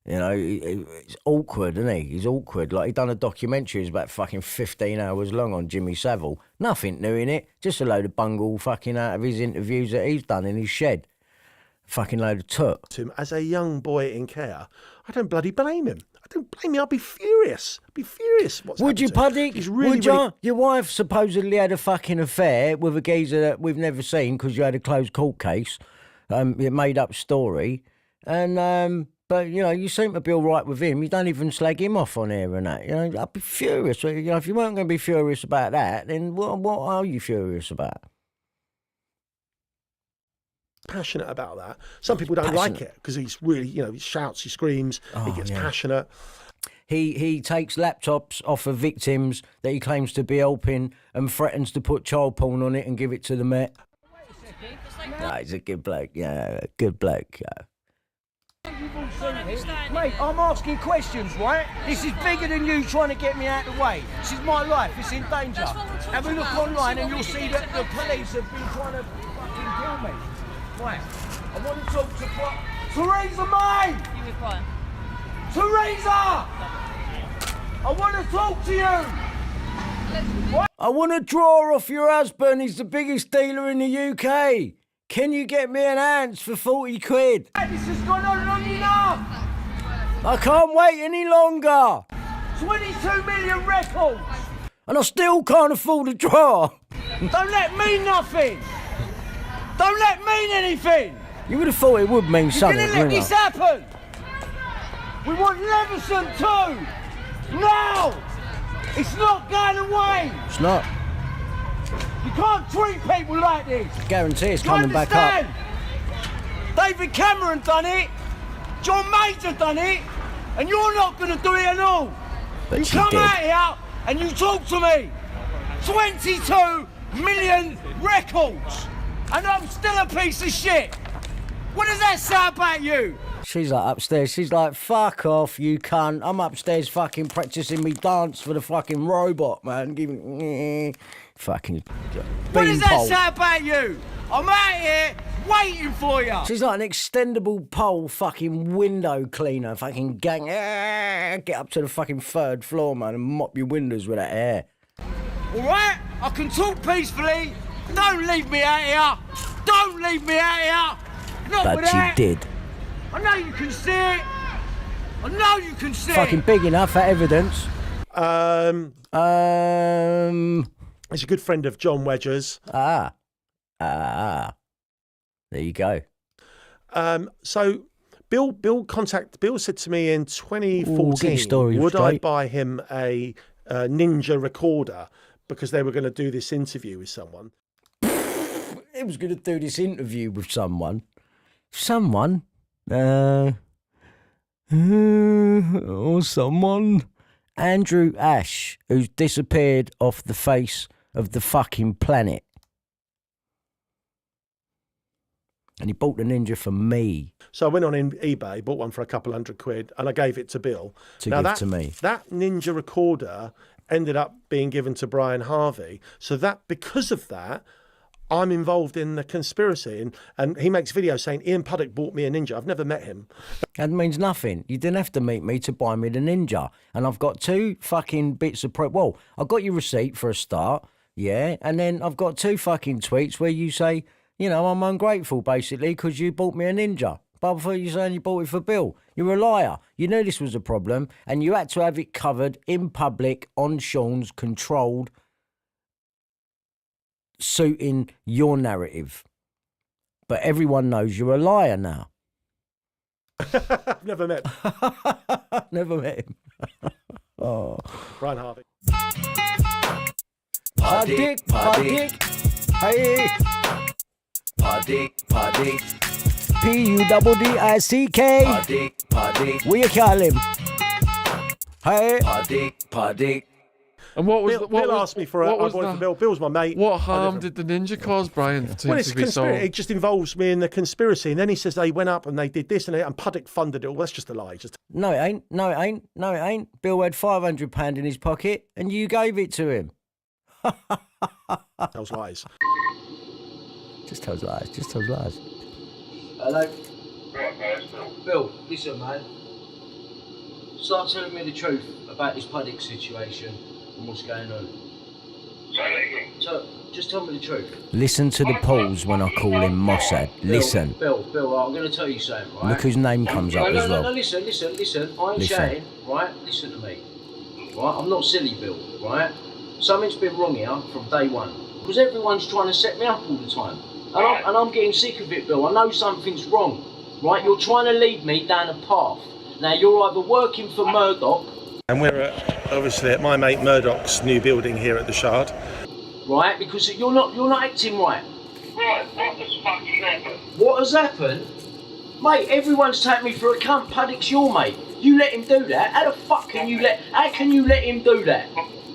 You know, it's awkward, isn't he? He's awkward. Like, he done a documentary, it's about fucking 15 hours long on Jimmy Savile. Nothing new in it. Just a load of bungle fucking out of his interviews that he's done in his shed. Fucking load of took.
To him as a young boy in care, I don't bloody blame him. I don't blame him. I'd be furious.
Would you, Puddy?
He's really,
would you? Your wife supposedly had a fucking affair with a geezer that we've never seen because you had a closed court case. You made up story. And, but, you know, you seem to be all right with him. You don't even slag him off on air and that. You know, I'd be furious. You know, if you weren't going to be furious about that, then what are you furious about?
Passionate about that. Some people don't like it because he's really, you know, he shouts, he screams, he gets passionate.
He takes laptops off of victims that he claims to be helping and threatens to put child porn on it and give it to the Met. No, he's a good bloke. Yeah, good bloke. Yeah.
Mate, I'm asking questions, right? This is bigger than you trying to get me out of the way. This is my life. It's in danger. Have a look online and you'll see that the police have been trying to fucking kill me. Right, I want to talk to Theresa May!
You be quiet.
Theresa! I want to talk to you! What?
I want to draw off your husband. He's the biggest dealer in the UK. Can you get me an ounce for 40 quid?
This has gone on long enough!
I can't wait any longer.
22 million records!
And I still can't afford a draw.
Don't let mean nothing! Don't let mean anything!
You would have thought it would mean
You're
something,
gonna let
wouldn't
this
you?
happen! We want Leveson too! Now! It's not going away!
It's not.
You can't treat people like this!
Guarantee it's
Do you
coming back up.
understand? David Cameron done it, John Major done it, and you're not going to do it at all!
But
You
she
come
did.
out here and you talk to me! 22 million records! And I'm still a piece of shit! What does that say about you?
She's like upstairs. She's like, fuck off, you cunt. I'm upstairs fucking practicing me dance for the fucking robot, man. Giving fucking
What does that
beanpole.
say about you? I'm out here waiting for you.
She's like an extendable pole fucking window cleaner. Fucking gang. Get up to the fucking 3rd floor, man, and mop your windows with that hair.
All right? I can talk peacefully. Don't leave me out here. Don't leave me out here. Not
But
with
she
that.
did.
I know you can see it. I know you can see
Fucking
it.
big enough for evidence.
He's a good friend of John Wedger's.
There you go.
So Bill said to me in 2014,
Ooh, get your story
would I
straight.
buy him a Ninja recorder because they were going to do this interview with someone.
He was going to do this interview with someone. Someone? Or someone? Andrew Ash, who's disappeared off the face of the fucking planet. And he bought the Ninja for me.
So I went on eBay, bought one for a couple £100, and I gave it to Bill.
To give to me.
That Ninja recorder ended up being given to Brian Harvey. So that, because of that, I'm involved in the conspiracy. And he makes videos saying, Ian Puddock bought me a Ninja. I've never met him.
That means nothing. You didn't have to meet me to buy me the Ninja. And I've got 2 fucking bits of well, I got your receipt for a start, yeah, and then I've got 2 fucking tweets where you say, you know, I'm ungrateful, basically, because you bought me a Ninja. But I thought you saying you bought it for Bill. You're a liar. You knew this was a problem, and you had to have it covered in public, on Sean's, controlled, suiting your narrative. But everyone knows you're a liar now.
I've never met him.
Never met him. Oh.
Brian Harvey.
Puddick. Hey.
Puddick.
Puddick. We call him. Hey.
Puddick.
And what was
Bill asked me for Bill. Bill's my mate.
What harm did the Ninja cause, Brian?
Well, it's conspiracy. It just involves me in the conspiracy. And then he says they went up and they did this and Puddick funded it all. That's just a lie.
No, it ain't. Bill had £500 in his pocket and you gave it to him.
Tells lies.
Just tells lies.
Hello? Bill, listen, man. Start telling me the truth about this Puddick situation and what's going on. So, just tell me the truth.
Listen to the pause when I call him Mossad. Listen.
Bill, I'm going to tell you something, right?
Look whose name comes up as well.
No, listen. I ain't shouting, right? Listen to me. Right? I'm not silly, Bill, right? Something's been wrong here from day one. Because everyone's trying to set me up all the time. And I'm getting sick of it, Bill. I know something's wrong, right? You're trying to lead me down a path. Now, you're either working for Murdoch...
And we're obviously at my mate Murdoch's new building here at the Shard.
Right, because you're not acting right.
Right, what has fucking happened?
What has happened? Mate, everyone's taking me for a cunt. Puddick's your mate. You let him do that? How the fuck can you let him do that?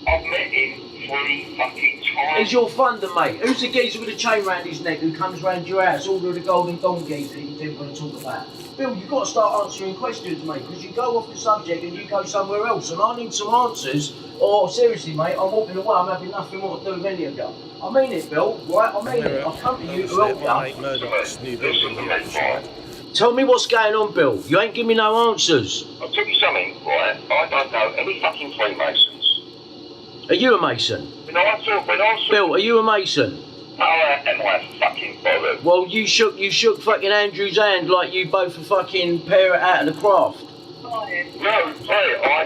I've met him 3 fucking times.
He's your funder, mate. Who's the geezer with a chain round his neck who comes round your house? All of the golden dong geezer that you didn't want to talk about. Bill, you've got to start answering questions, mate, because you go off the subject and you go somewhere else, and I need some answers, or seriously, mate, I'm walking away, I'm having nothing more to do with any of you. I mean it, Bill, right? I mean it. I've come to you to help you.
My mate Murdoch's new building here at the Shard.
Tell me what's going on, Bill. You ain't giving me no answers.
I'll tell you something, right? I don't know any fucking Freemasons.
Are you a Mason?
When I saw...
Bill, are you a Mason?
No, am I fucking bothered?
Well, you shook fucking Andrew's hand like you both a fucking pair out of the craft.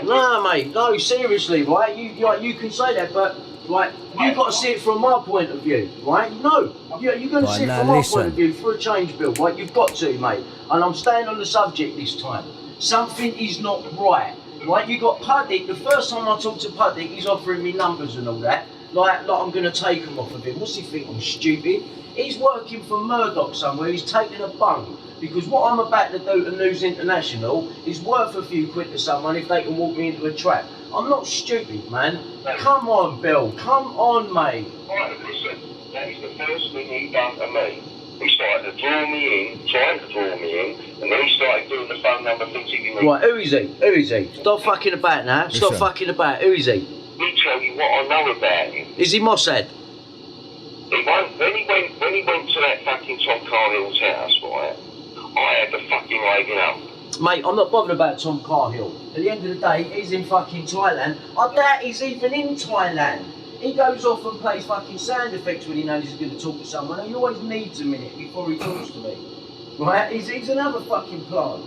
No, mate, no, seriously, right? You can say that, but right, you got to see it from my point of view, right? No, you're going to see it from my point of view for a change, Bill, right? You've got to, mate. And I'm staying on the subject this time. Something is not right, right? You got Puddick. The first time I talked to Puddick, he's offering me numbers and all that. Like I'm going to take them off of him. What's he think? I'm stupid? He's working for Murdoch somewhere. He's taking a bung. Because what I'm about to do to News International is worth a few quid to someone if they can walk me into a trap. I'm not stupid, man. Come on, Bill. Come on, mate.
Right, listen. That is the first thing he done to me. He started to draw me in, trying to draw me in, and then he started doing the phone number things he didn't...
Right, who is he? Who is he? Stop fucking about now. Stop fucking about. Who is he?
Let me tell you what I know about him.
Is he Mossad?
When he went to that fucking Tom Carhill's house, right, I had to fucking raving up.
Mate, I'm not bothered about Tom Carhill. At the end of the day, he's in fucking Thailand. I doubt he's even in Thailand. He goes off and plays fucking sound effects when he knows he's going to talk to someone, and he always needs a minute before he talks to me. Right? He's another fucking plant.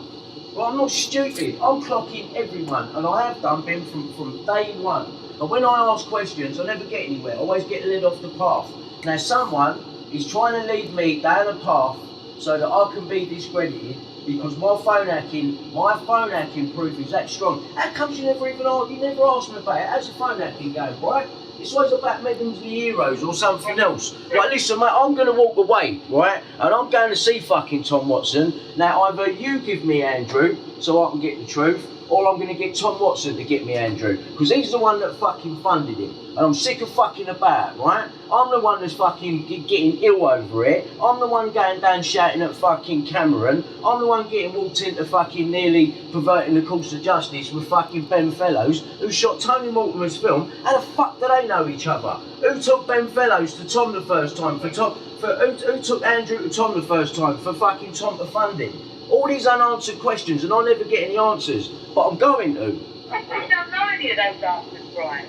Well, I'm not stupid. I'm clocking everyone, and I have done, Ben, from day one. And when I ask questions, I never get anywhere. I always get led off the path. Now, someone is trying to lead me down a path so that I can be discredited because my phone hacking proof is that strong. How comes you never asked me about it? How's the phone hacking going, right? It's always about Megan's the Heroes or something else. Right, listen, mate, I'm going to walk away, right? And I'm going to see fucking Tom Watson. Now, either you give me Andrew so I can get the truth, or I'm going to get Tom Watson to get me Andrew, because he's the one that fucking funded him, and I'm sick of fucking about, right? I'm the one that's fucking getting ill over it. I'm the one going down shouting at fucking Cameron. I'm the one getting walked into fucking nearly perverting the course of justice with fucking Ben Fellows, who shot Tony Mortimer's film. How the fuck do they know each other? Who took Ben Fellows to Tom the first time for Tom? Who took Andrew to Tom the first time for fucking Tom to fund him? All these unanswered questions, and I'll never get any answers, but I'm going to.
I don't know any of those answers, Brian.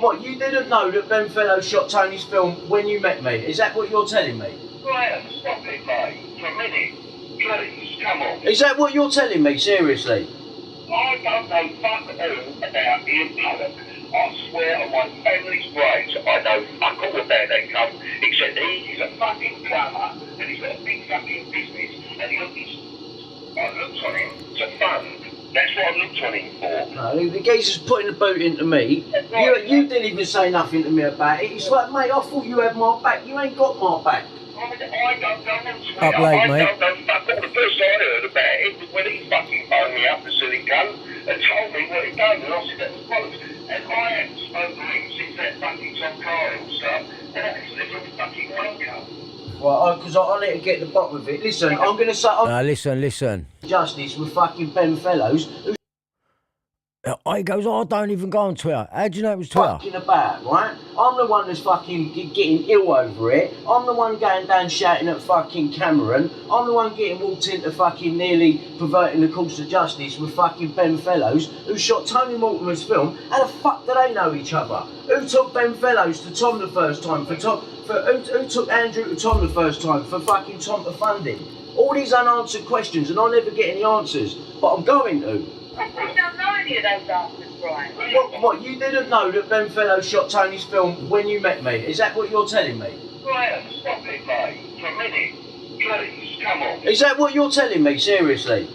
What, you didn't know that Ben Fellows shot Tony's film when you met me? Is that what you're telling me?
Brian, stop it, mate. For a minute. Please, come on.
Is that what you're telling me, seriously?
I don't know fuck all about Ian Pollock. I swear on my family's graves, I know fuck all about that cunt, except he is a fucking plumber, and he's got a big fucking business, and I looked on him to fund. That's what I looked on him for.
No, the geezer's putting the boot into me. You didn't even say nothing to me about it. It's like, mate, I thought you had my back. You ain't got my back.
I don't know on Twitter.
Up late, mate.
I don't know fuck all. The first I heard about it was when he fucking phoned me up, the silly cunt, and told me what he'd done, and I said that was bollocks. And I haven't spoken to him since that fucking Tom Carroll stuff, and that's a little fucking wanker.
Right, because I need to get the bottom of it. Listen, I'm going to say...
Now, listen.
Justice with fucking Ben Fellows, who's
He goes, I don't even go on Twitter. How do you know it was Twitter?
fucking about, right? I'm the one that's fucking getting ill over it. I'm the one going down shouting at fucking Cameron. I'm the one getting walked into fucking nearly perverting the course of justice with fucking Ben Fellows, who shot Tony Mortimer's film. How the fuck do they know each other? Who took Ben Fellows to Tom the first time for Tom? Who took Andrew to Tom the first time for fucking Tom to fund him? All these unanswered questions, and I'll never get any answers, but I'm going to.
I don't know any of those answers, Brian.
What, you didn't know that Ben Fellows shot Tony's film when you met me? Is that what you're telling me?
Brian, stop it, mate. For a minute. Please, come on.
Is that what you're telling me, seriously?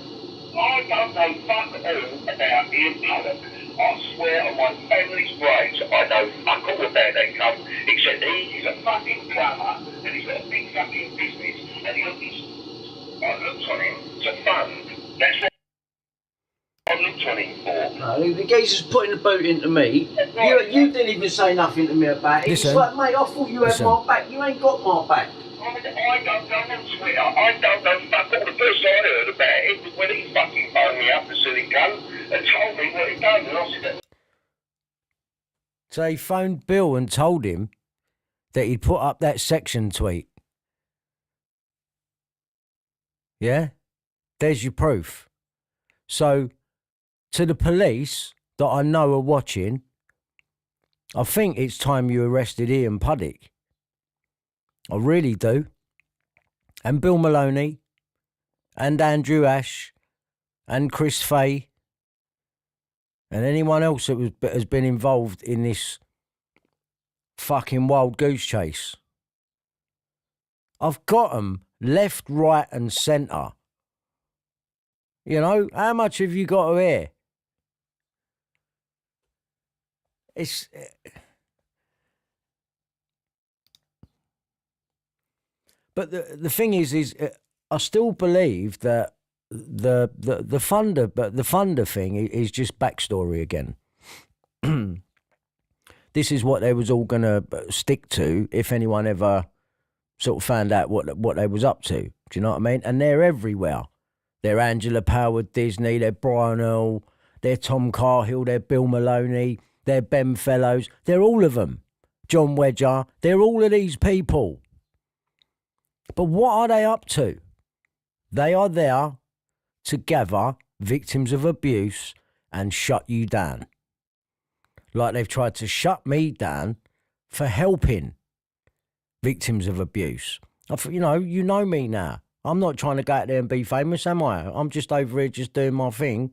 I don't know fuck all about Ian Pollock. I swear on my family's graves, I know fuck all about that cunt, except he is a fucking plumber, and he's got a big fucking business, and I looked on him to fund. That's what I looked on him for.
No, the geezer's putting the boot into me. You didn't even say nothing to me about it.
Listen.
It's like, mate, I thought you had
Listen.
my back. You ain't got my back.
I don't know on Twitter. I don't know fuck all. The first I heard about it was when he fucking phoned me up, the silly cunt, and told me what he'd done, and I said that.
So he phoned Bill and told him that he'd put up that section tweet. Yeah? There's your proof. So, to the police that I know are watching, I think it's time you arrested Ian Puddick. I really do. And Bill Maloney, and Andrew Ash, and Chris Fay, and anyone else that has been involved in this fucking wild goose chase. I've got them left, right, and centre. You know, how much have you got to hear? It's. But the thing is I still believe that the funder thing is just backstory again. This is what they was all gonna stick to if anyone ever sort of found out what they was up to. Do you know what I mean? And they're everywhere. They're Angela Power Disney, they're Brian Earl, they're Tom Cahill, they're Bill Maloney, they're Ben Fellows, they're all of them. John Wedger, they're all of these people. But what are they up to? They are there to gather victims of abuse and shut you down. Like they've tried to shut me down for helping victims of abuse. You know me now. I'm not trying to go out there and be famous, am I? I'm just over here just doing my thing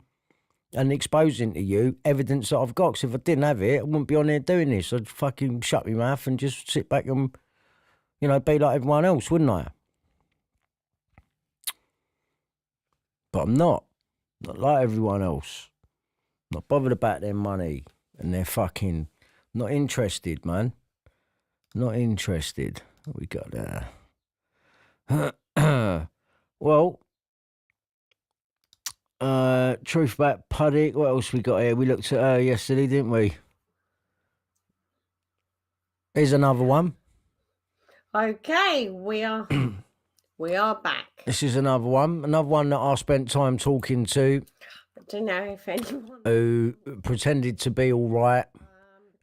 and exposing to you evidence that I've got. 'Cause if I didn't have it, I wouldn't be on here doing this. I'd fucking shut my mouth and just sit back and, be like everyone else, wouldn't I? But I'm not. Not like everyone else. Not bothered about their money and their fucking... Not interested, man. Not interested. What we got there? Well, Truth about Puddick. What else we got here? We looked at her yesterday, didn't we? Here's another one.
Okay, we are back.
This is another one. Another one that I spent time talking to.
I don't know if anyone
who pretended to be all right,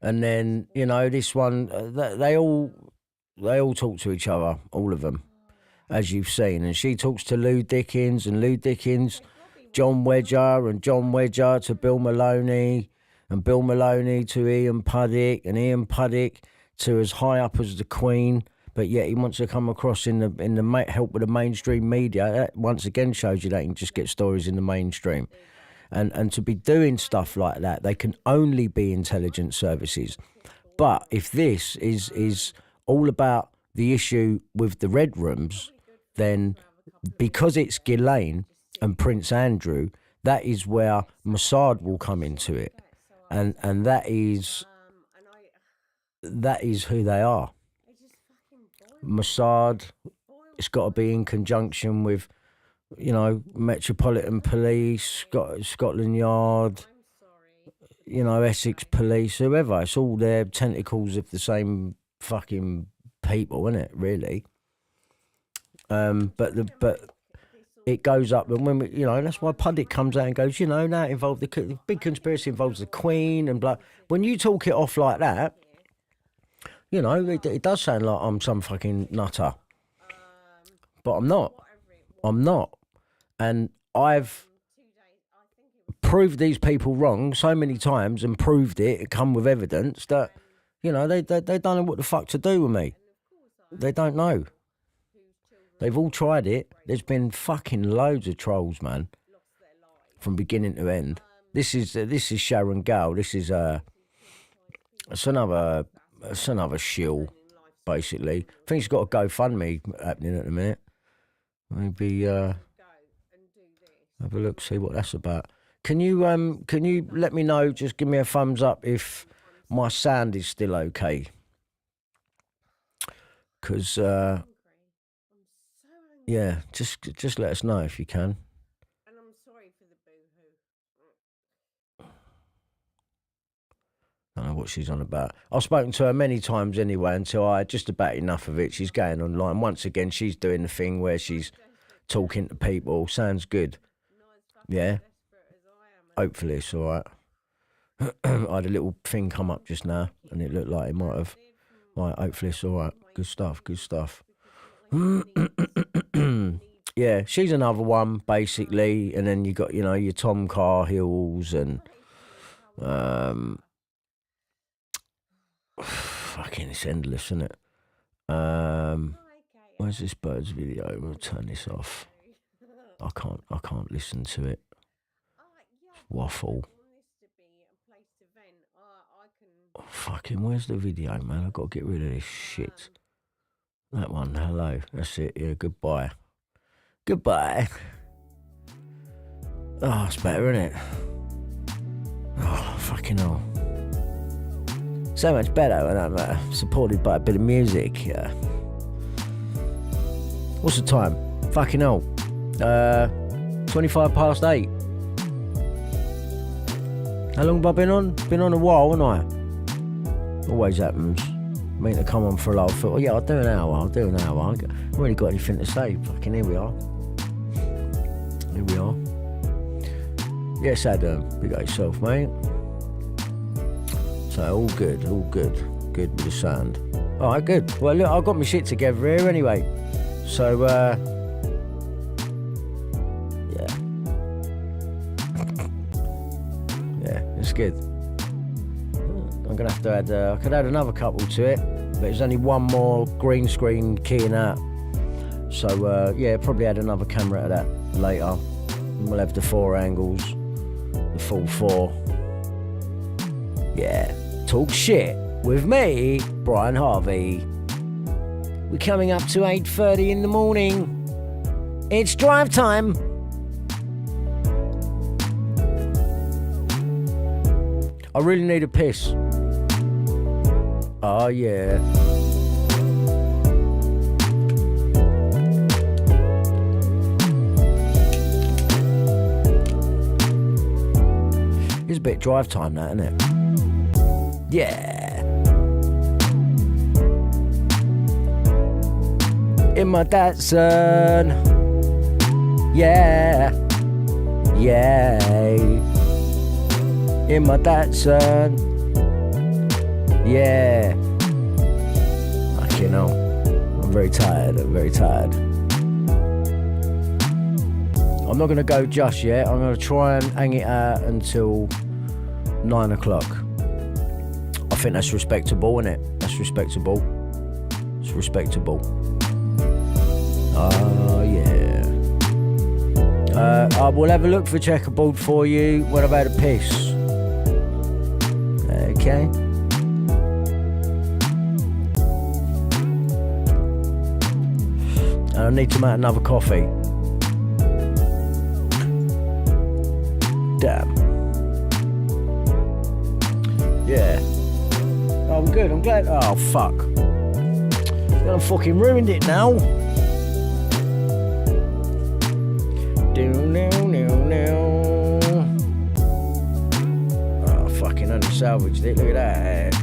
and then this one, they all talk to each other, all of them, as you've seen. And she talks to Lou Dickens, and Lou Dickens, John Wedger, and John Wedger to Bill Maloney, and Bill Maloney to Ian Puddick, and Ian Puddick to as high up as the Queen. But yet he wants to come across in the help with the mainstream media. That once again shows you that you can just get stories in the mainstream. And to be doing stuff like that, they can only be intelligence services. But if this is all about the issue with the Red Rooms, then because it's Ghislaine and Prince Andrew, that is where Mossad will come into it. And that is who they are. Mossad, it's got to be in conjunction with, Metropolitan Police, Scotland Yard, Essex Police, whoever. It's all their tentacles of the same fucking people, isn't it? Really. But it goes up, and when that's why Puddick comes out and goes, now it involved the big conspiracy involves the Queen and blah. When you talk it off like that, it does sound like I'm some fucking nutter, but I'm not. And I've proved these people wrong so many times and proved it, come with evidence that, they don't know what the fuck to do with me. They don't know. They've all tried it. There's been fucking loads of trolls, man, from beginning to end. This is Sharon Gale. This is it's another shill, basically. I think she's got a GoFundMe happening at the minute. Maybe have a look, see what that's about. Can you let me know? Just give me a thumbs up if my sound is still okay. Because yeah, just let us know if you can.
And I'm sorry for the boo-hoo.
I don't know what she's on about. I've spoken to her many times anyway until I had just about enough of it. She's going online. Once again, she's doing the thing where she's talking to people. Sounds good. Yeah. Hopefully it's all right. I had a little thing come up just now and it looked like it might have. Right, hopefully it's all right. Good stuff. Yeah, she's another one, basically. And then you got, your Tom Carhills and... fucking, it's endless, isn't it? Where's this bird's video? We'll turn this off. I can't listen to it. Waffle. Oh, fucking, where's the video, man? I've got to get rid of this shit. That one, hello. That's it, yeah, goodbye. Oh, it's better, isn't it? Oh, fucking hell. So much better when I'm supported by a bit of music. Yeah. What's the time? Fucking hell. 25 past 8. How long have I been on? Been on a while, haven't I? Always happens. Mean to come on for a laugh. Thought, yeah, I'll do an hour. I haven't really got anything to say. Fucking here we are. Yes, Adam. Big up yourself, mate. So all good. Good with the sound. All right, good. Well, look, I've got my shit together here anyway. So, yeah, it's good. I'm gonna have to add. I could add another couple to it, but there's only one more green screen keying out. So, yeah, probably add another camera to that later. And we'll have the 4 angles, the full 4. Yeah. Talk shit with me, Brian Harvey. We're coming up to 8:30 in the morning. It's drive time. I really need a piss. Oh yeah. bit of drive time, that, isn't it? Yeah. In my Datsun. Yeah. Yeah. In my Datsun. Yeah. You know, I'm very tired. I'm not going to go just yet. I'm going to try and hang it out until 9 o'clock. I think that's respectable, isn't it? That's respectable. It's respectable. Oh, yeah. I will have a look for checkerboard for you when I've had a piss. Okay. And I need to make another coffee. Damn. Yeah. Oh, I'm good. I'm glad. Oh, fuck. I fucking ruined it now. Oh, fucking only salvaged it. Look at that.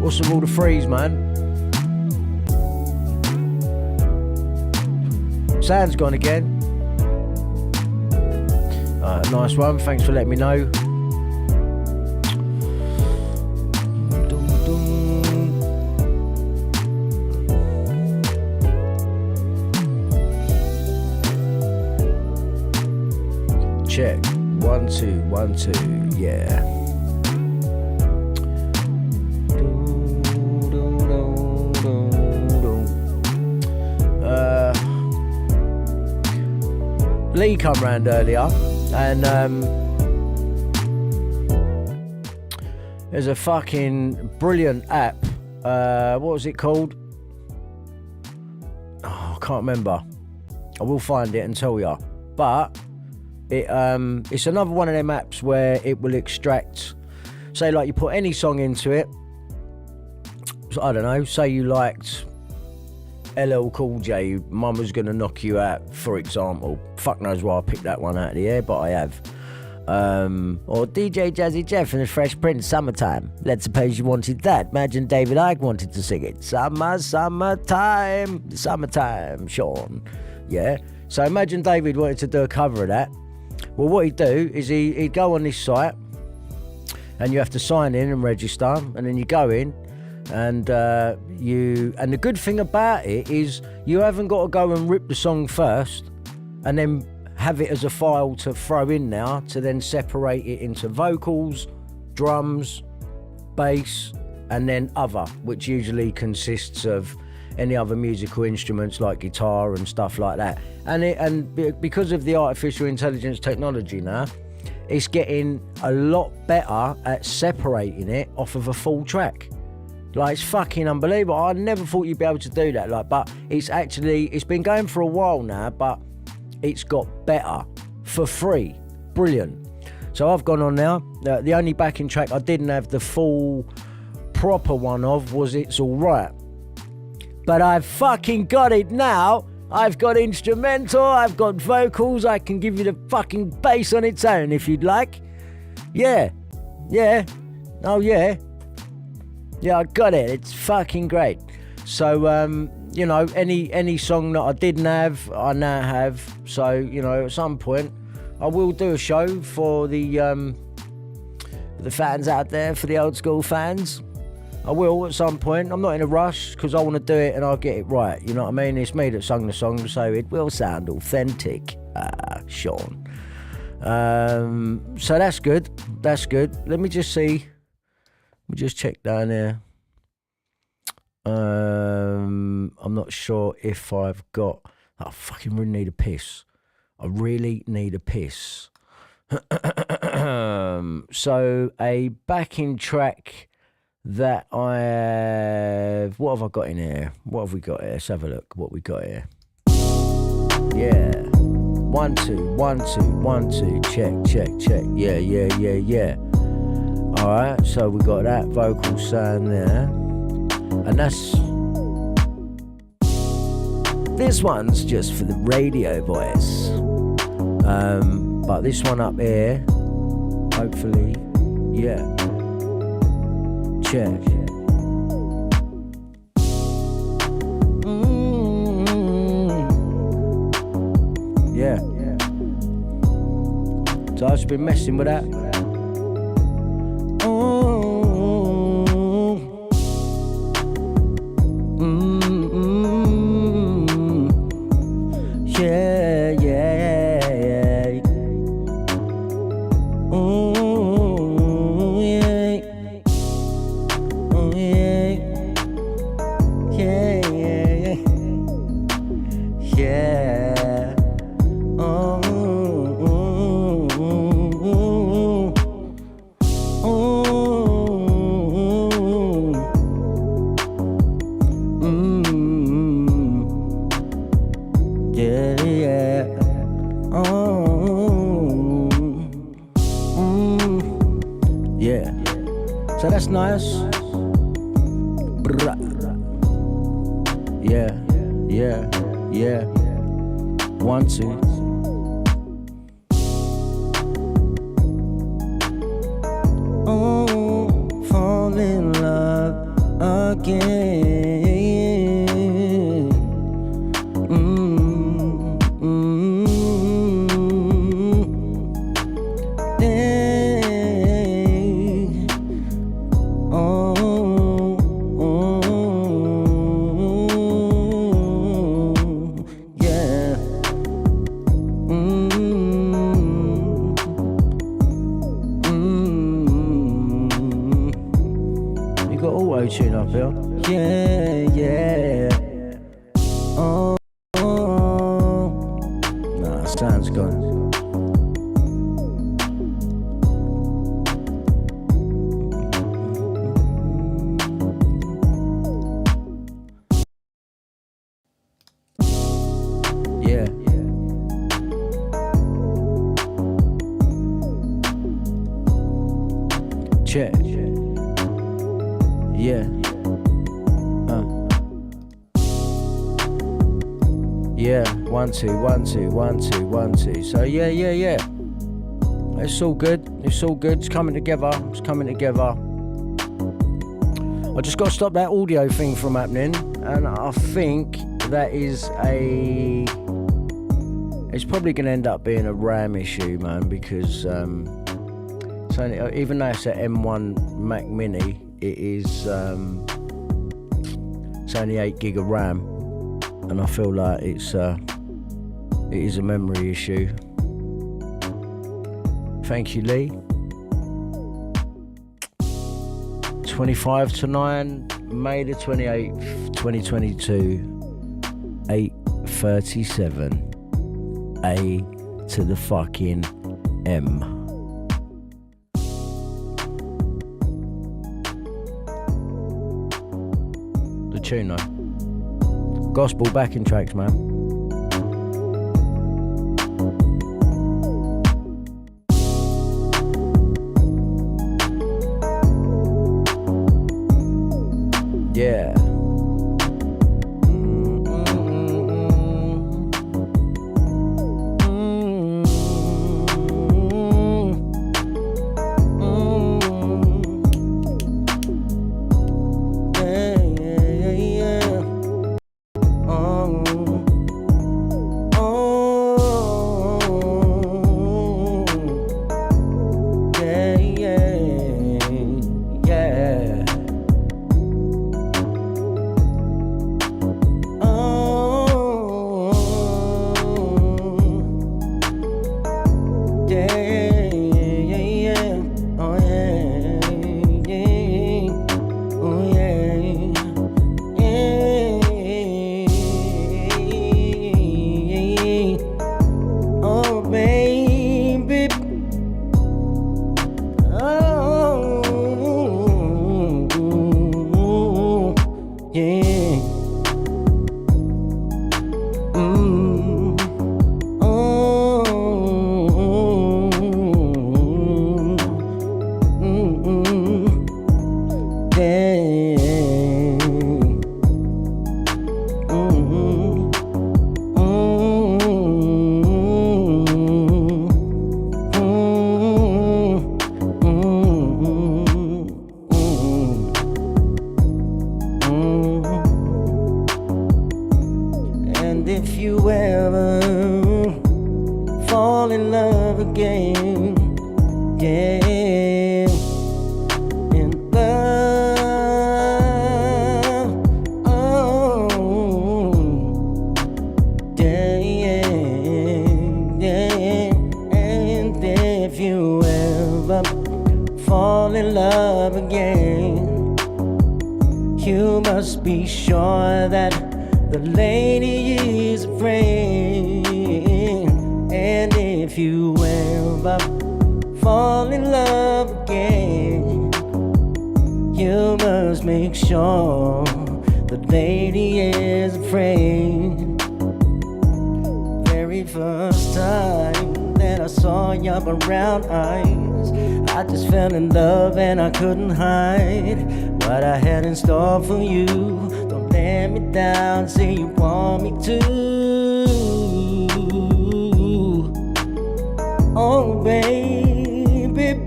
What's with all the freeze, man? Sound's gone again. Nice one. Thanks for letting me know. Check. 1 2 1 2. Yeah. Lee come round earlier, and there's a fucking brilliant app. What was it called? Oh, I can't remember. I will find it and tell you. But it's another one of them apps where it will extract. Say, like, you put any song into it. So, I don't know. Say you liked LL Cool J, Mama's Gonna Knock You Out, for example. Fuck knows why I picked that one out of the air, but I have. Or DJ Jazzy Jeff and the Fresh Prince, Summertime. Let's suppose you wanted that. Imagine David Icke wanted to sing it. Summertime, Sean. Yeah. So imagine David wanted to do a cover of that. Well, what he'd do is he'd go on this site, and you have to sign in and register, and then you go in, and the good thing about it is you haven't got to go and rip the song first and then have it as a file to throw in now to then separate it into vocals, drums, bass, and then other, which usually consists of any other musical instruments like guitar and stuff like that. And because of the artificial intelligence technology now, it's getting a lot better at separating it off of a full track. Like, it's fucking unbelievable. I never thought you'd be able to do that. Like, but it's been going for a while now, but it's got better for free. Brilliant. So I've gone on now. The only backing track I didn't have the full proper one of was It's Alright. But I've fucking got it now. I've got instrumental, I've got vocals, I can give you the fucking bass on its own if you'd like. Yeah. Yeah. Oh yeah. Yeah, I got it. It's fucking great. So, any song that I didn't have, I now have. So, at some point, I will do a show for the fans out there, for the old school fans. I will at some point. I'm not in a rush because I want to do it and I'll get it right. You know what I mean? It's me that sung the song, so it will sound authentic. Sean. So that's good. That's good. Let me just see. We just check down here. I'm not sure if I've got. I fucking really need a piss. I really need a piss. So a backing track that I have. What have I got in here? What have we got here? Let's have a look. What we got here. Yeah. 1 2 1 2 1 2. Check check check. Yeah yeah yeah yeah. All right, so we got that vocal sound there, and that's. This one's just for the radio voice. But this one up here, hopefully, yeah. Check. Yeah. So I've just been messing with that. Yeah, yeah, yeah. Yeah. Yeah. Yeah, yeah, yeah. Yeah. Yeah, yeah. Yeah. So that's nice. Yeah, yeah, yeah. 1 2. Fall in love again. You got auto-tune up here? Yeah, yeah. Nah, sound's gone. Yeah. Check. Yeah. Yeah. 1 2 1 2 1 2 1 2. So yeah, yeah, yeah. It's all good. It's all good. It's coming together. It's coming together. I just got to stop that audio thing from happening, and I think that is a. It's probably going to end up being a RAM issue, man, because it's only, even though it's an M1 Mac Mini, it is it's only 8 gig of RAM, and I feel like it is a memory issue. Thank you, Lee. 25 to 9, May the 28th, 2022, 8:37. A to the fucking M. The tune though. Gospel backing tracks, man. Yeah. if you ever fall in love again, yeah, in love, oh, yeah, yeah, and if you ever fall in love again, you must be sure that the lady is a friend. And if you ever fall in love again, you must make sure the lady is a friend. Very first time that I saw your brown eyes, I just fell in love and I couldn't hide what I had in store for you. Don't let me down, say you want me to. Oh, baby.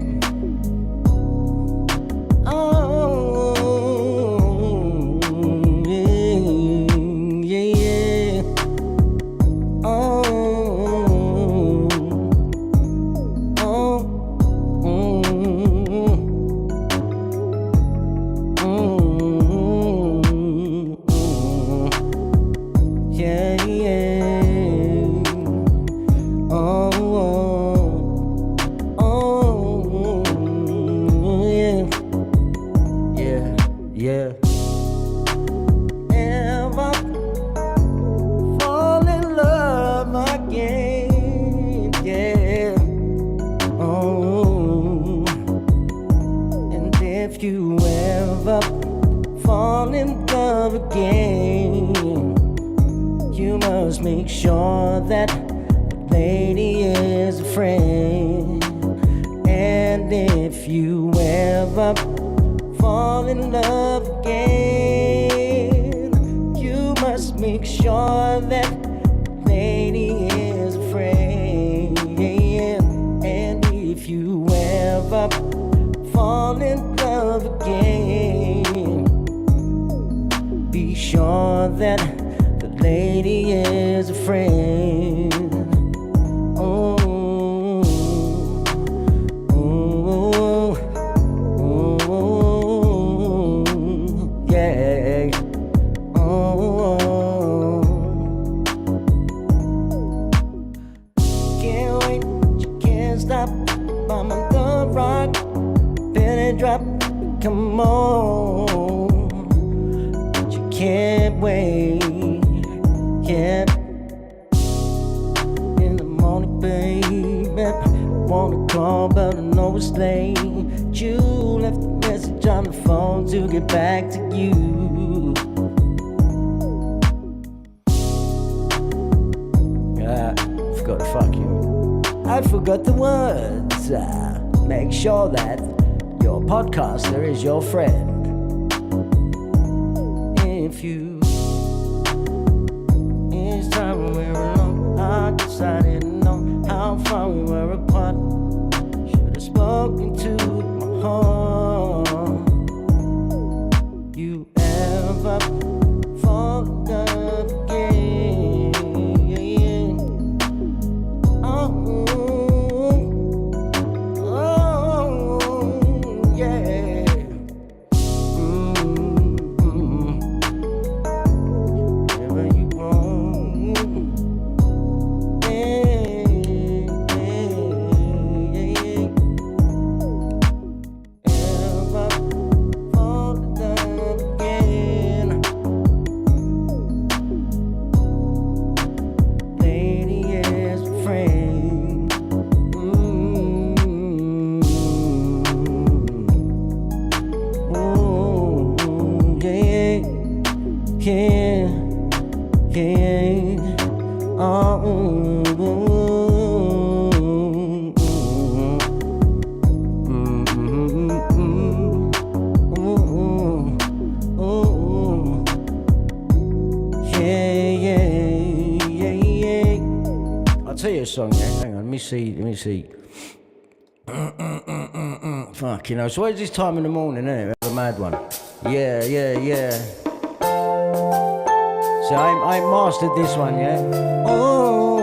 Oh, yeah, yeah. Oh, oh, yeah, yeah. Oh, yeah, yeah, yeah. Ever fall in love again, yeah. Oh, and if you ever fall in love again, you must make sure that the lady is a friend. And if you ever fall in love again, you must make sure that the lady is a friend. And if you ever fall in love again, be sure that the lady is a friend. Oh, oh, oh, yeah. Oh, can't wait, you can't stop. I'm on the rock, penny drop, come on. But you can't wait, yeah. In the morning, baby, wanna call, but I know it's late. You left a message on the phone to get back to you. I forgot to fuck you. I forgot the words. Make sure that your podcaster is your friend. If you, each time we were alone, I decided to know how far we were apart. Should have spoken to my heart. You ever fall in love again? Oh, oh, yeah. Wherever you want. Ever fall in love again? Lady is a friend. Oh, yeah, yeah, yeah. Oh, yeah, yeah, yeah. I'll tell you a song, yeah. Hang on, let me see. Fuck, you know, so where's this time in the morning, innit? A mad one. Yeah. So I mastered this one, yeah? Oh.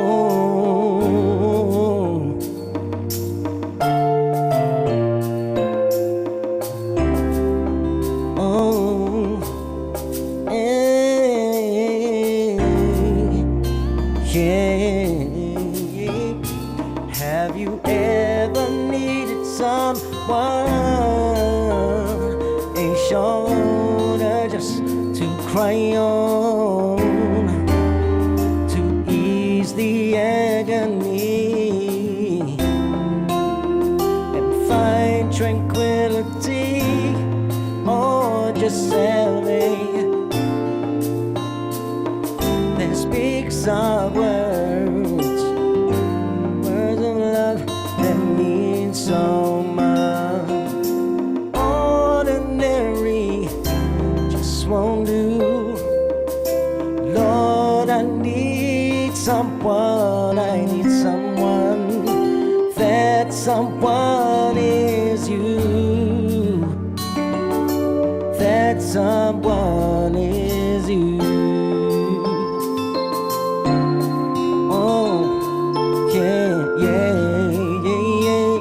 Oh. Yeah. Have you ever needed someone, a shoulder just to cry on, to ease the agony and find tranquility, or just salvation that speaks our words of love that mean so much. Ordinary just won't do. Lord, I need someone, I need someone. That someone is you. That someone is you. Oh, yeah, yeah, yeah, yeah.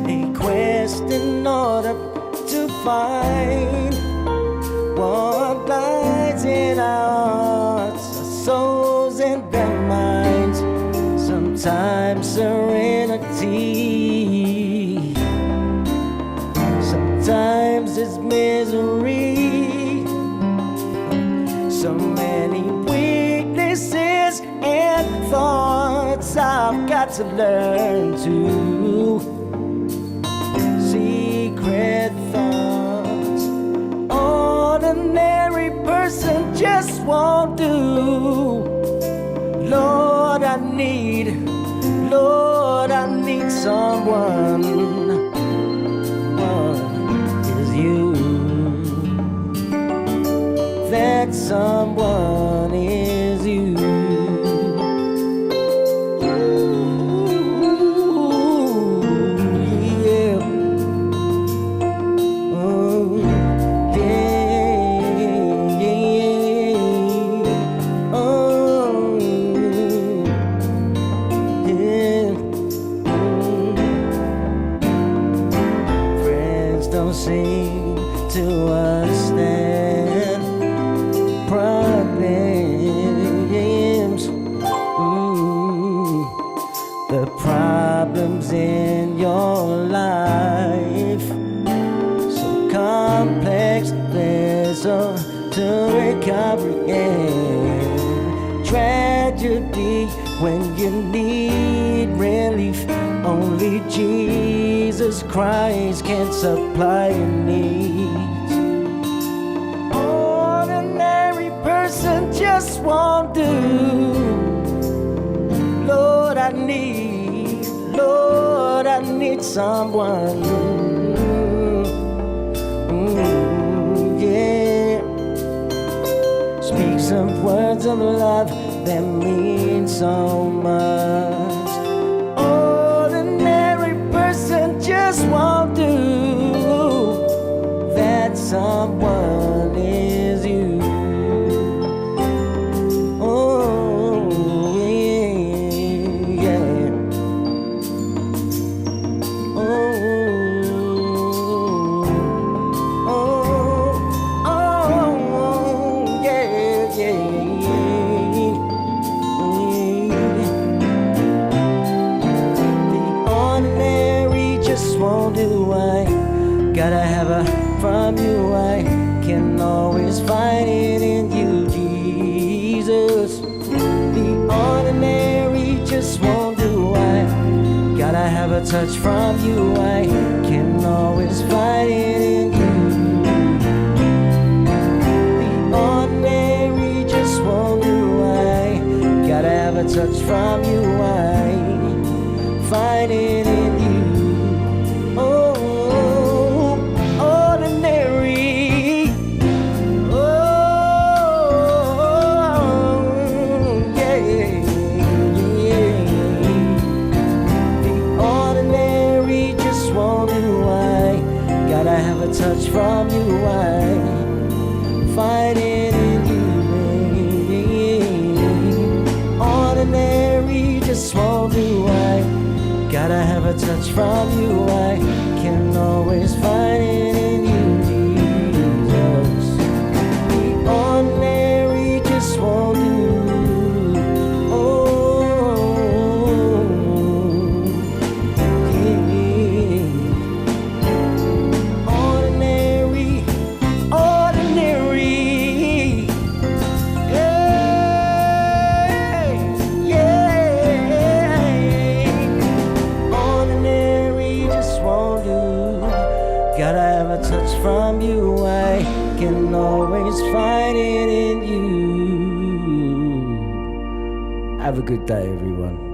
A quest in order to find what lies in our hearts, our souls, and our minds. Sometimes serenity, sometimes it's misery. So many weaknesses and thoughts I've got to learn to. Secret thoughts, ordinary person just won't do. Lord, I need someone. One is you. That someone is you. Ooh, yeah. Oh, yeah, yeah. Oh, yeah. Friends don't seem to understand problems. The problems in your life so complex, there's a to recovery and tragedy when you need relief. Only Jesus Christ can supply your needs. Ordinary person just won't do. Lord, I need someone. Yeah. Speak some words of love that mean so much. Ordinary person just won't do. That someone is you. Oh, yeah, yeah. Gotta have a from you, I can always find it in you, Jesus. The ordinary just won't do, I gotta have a touch from you, I can always find it in you. The ordinary just won't do, I gotta have a touch from you, I find it in you. Touch from you, I find it in you, baby. Ordinary just won't do. I gotta have a touch from you. I can always find it in you, Jesus. The ordinary just won't do. From you, I can always find it in you. Have a good day, everyone.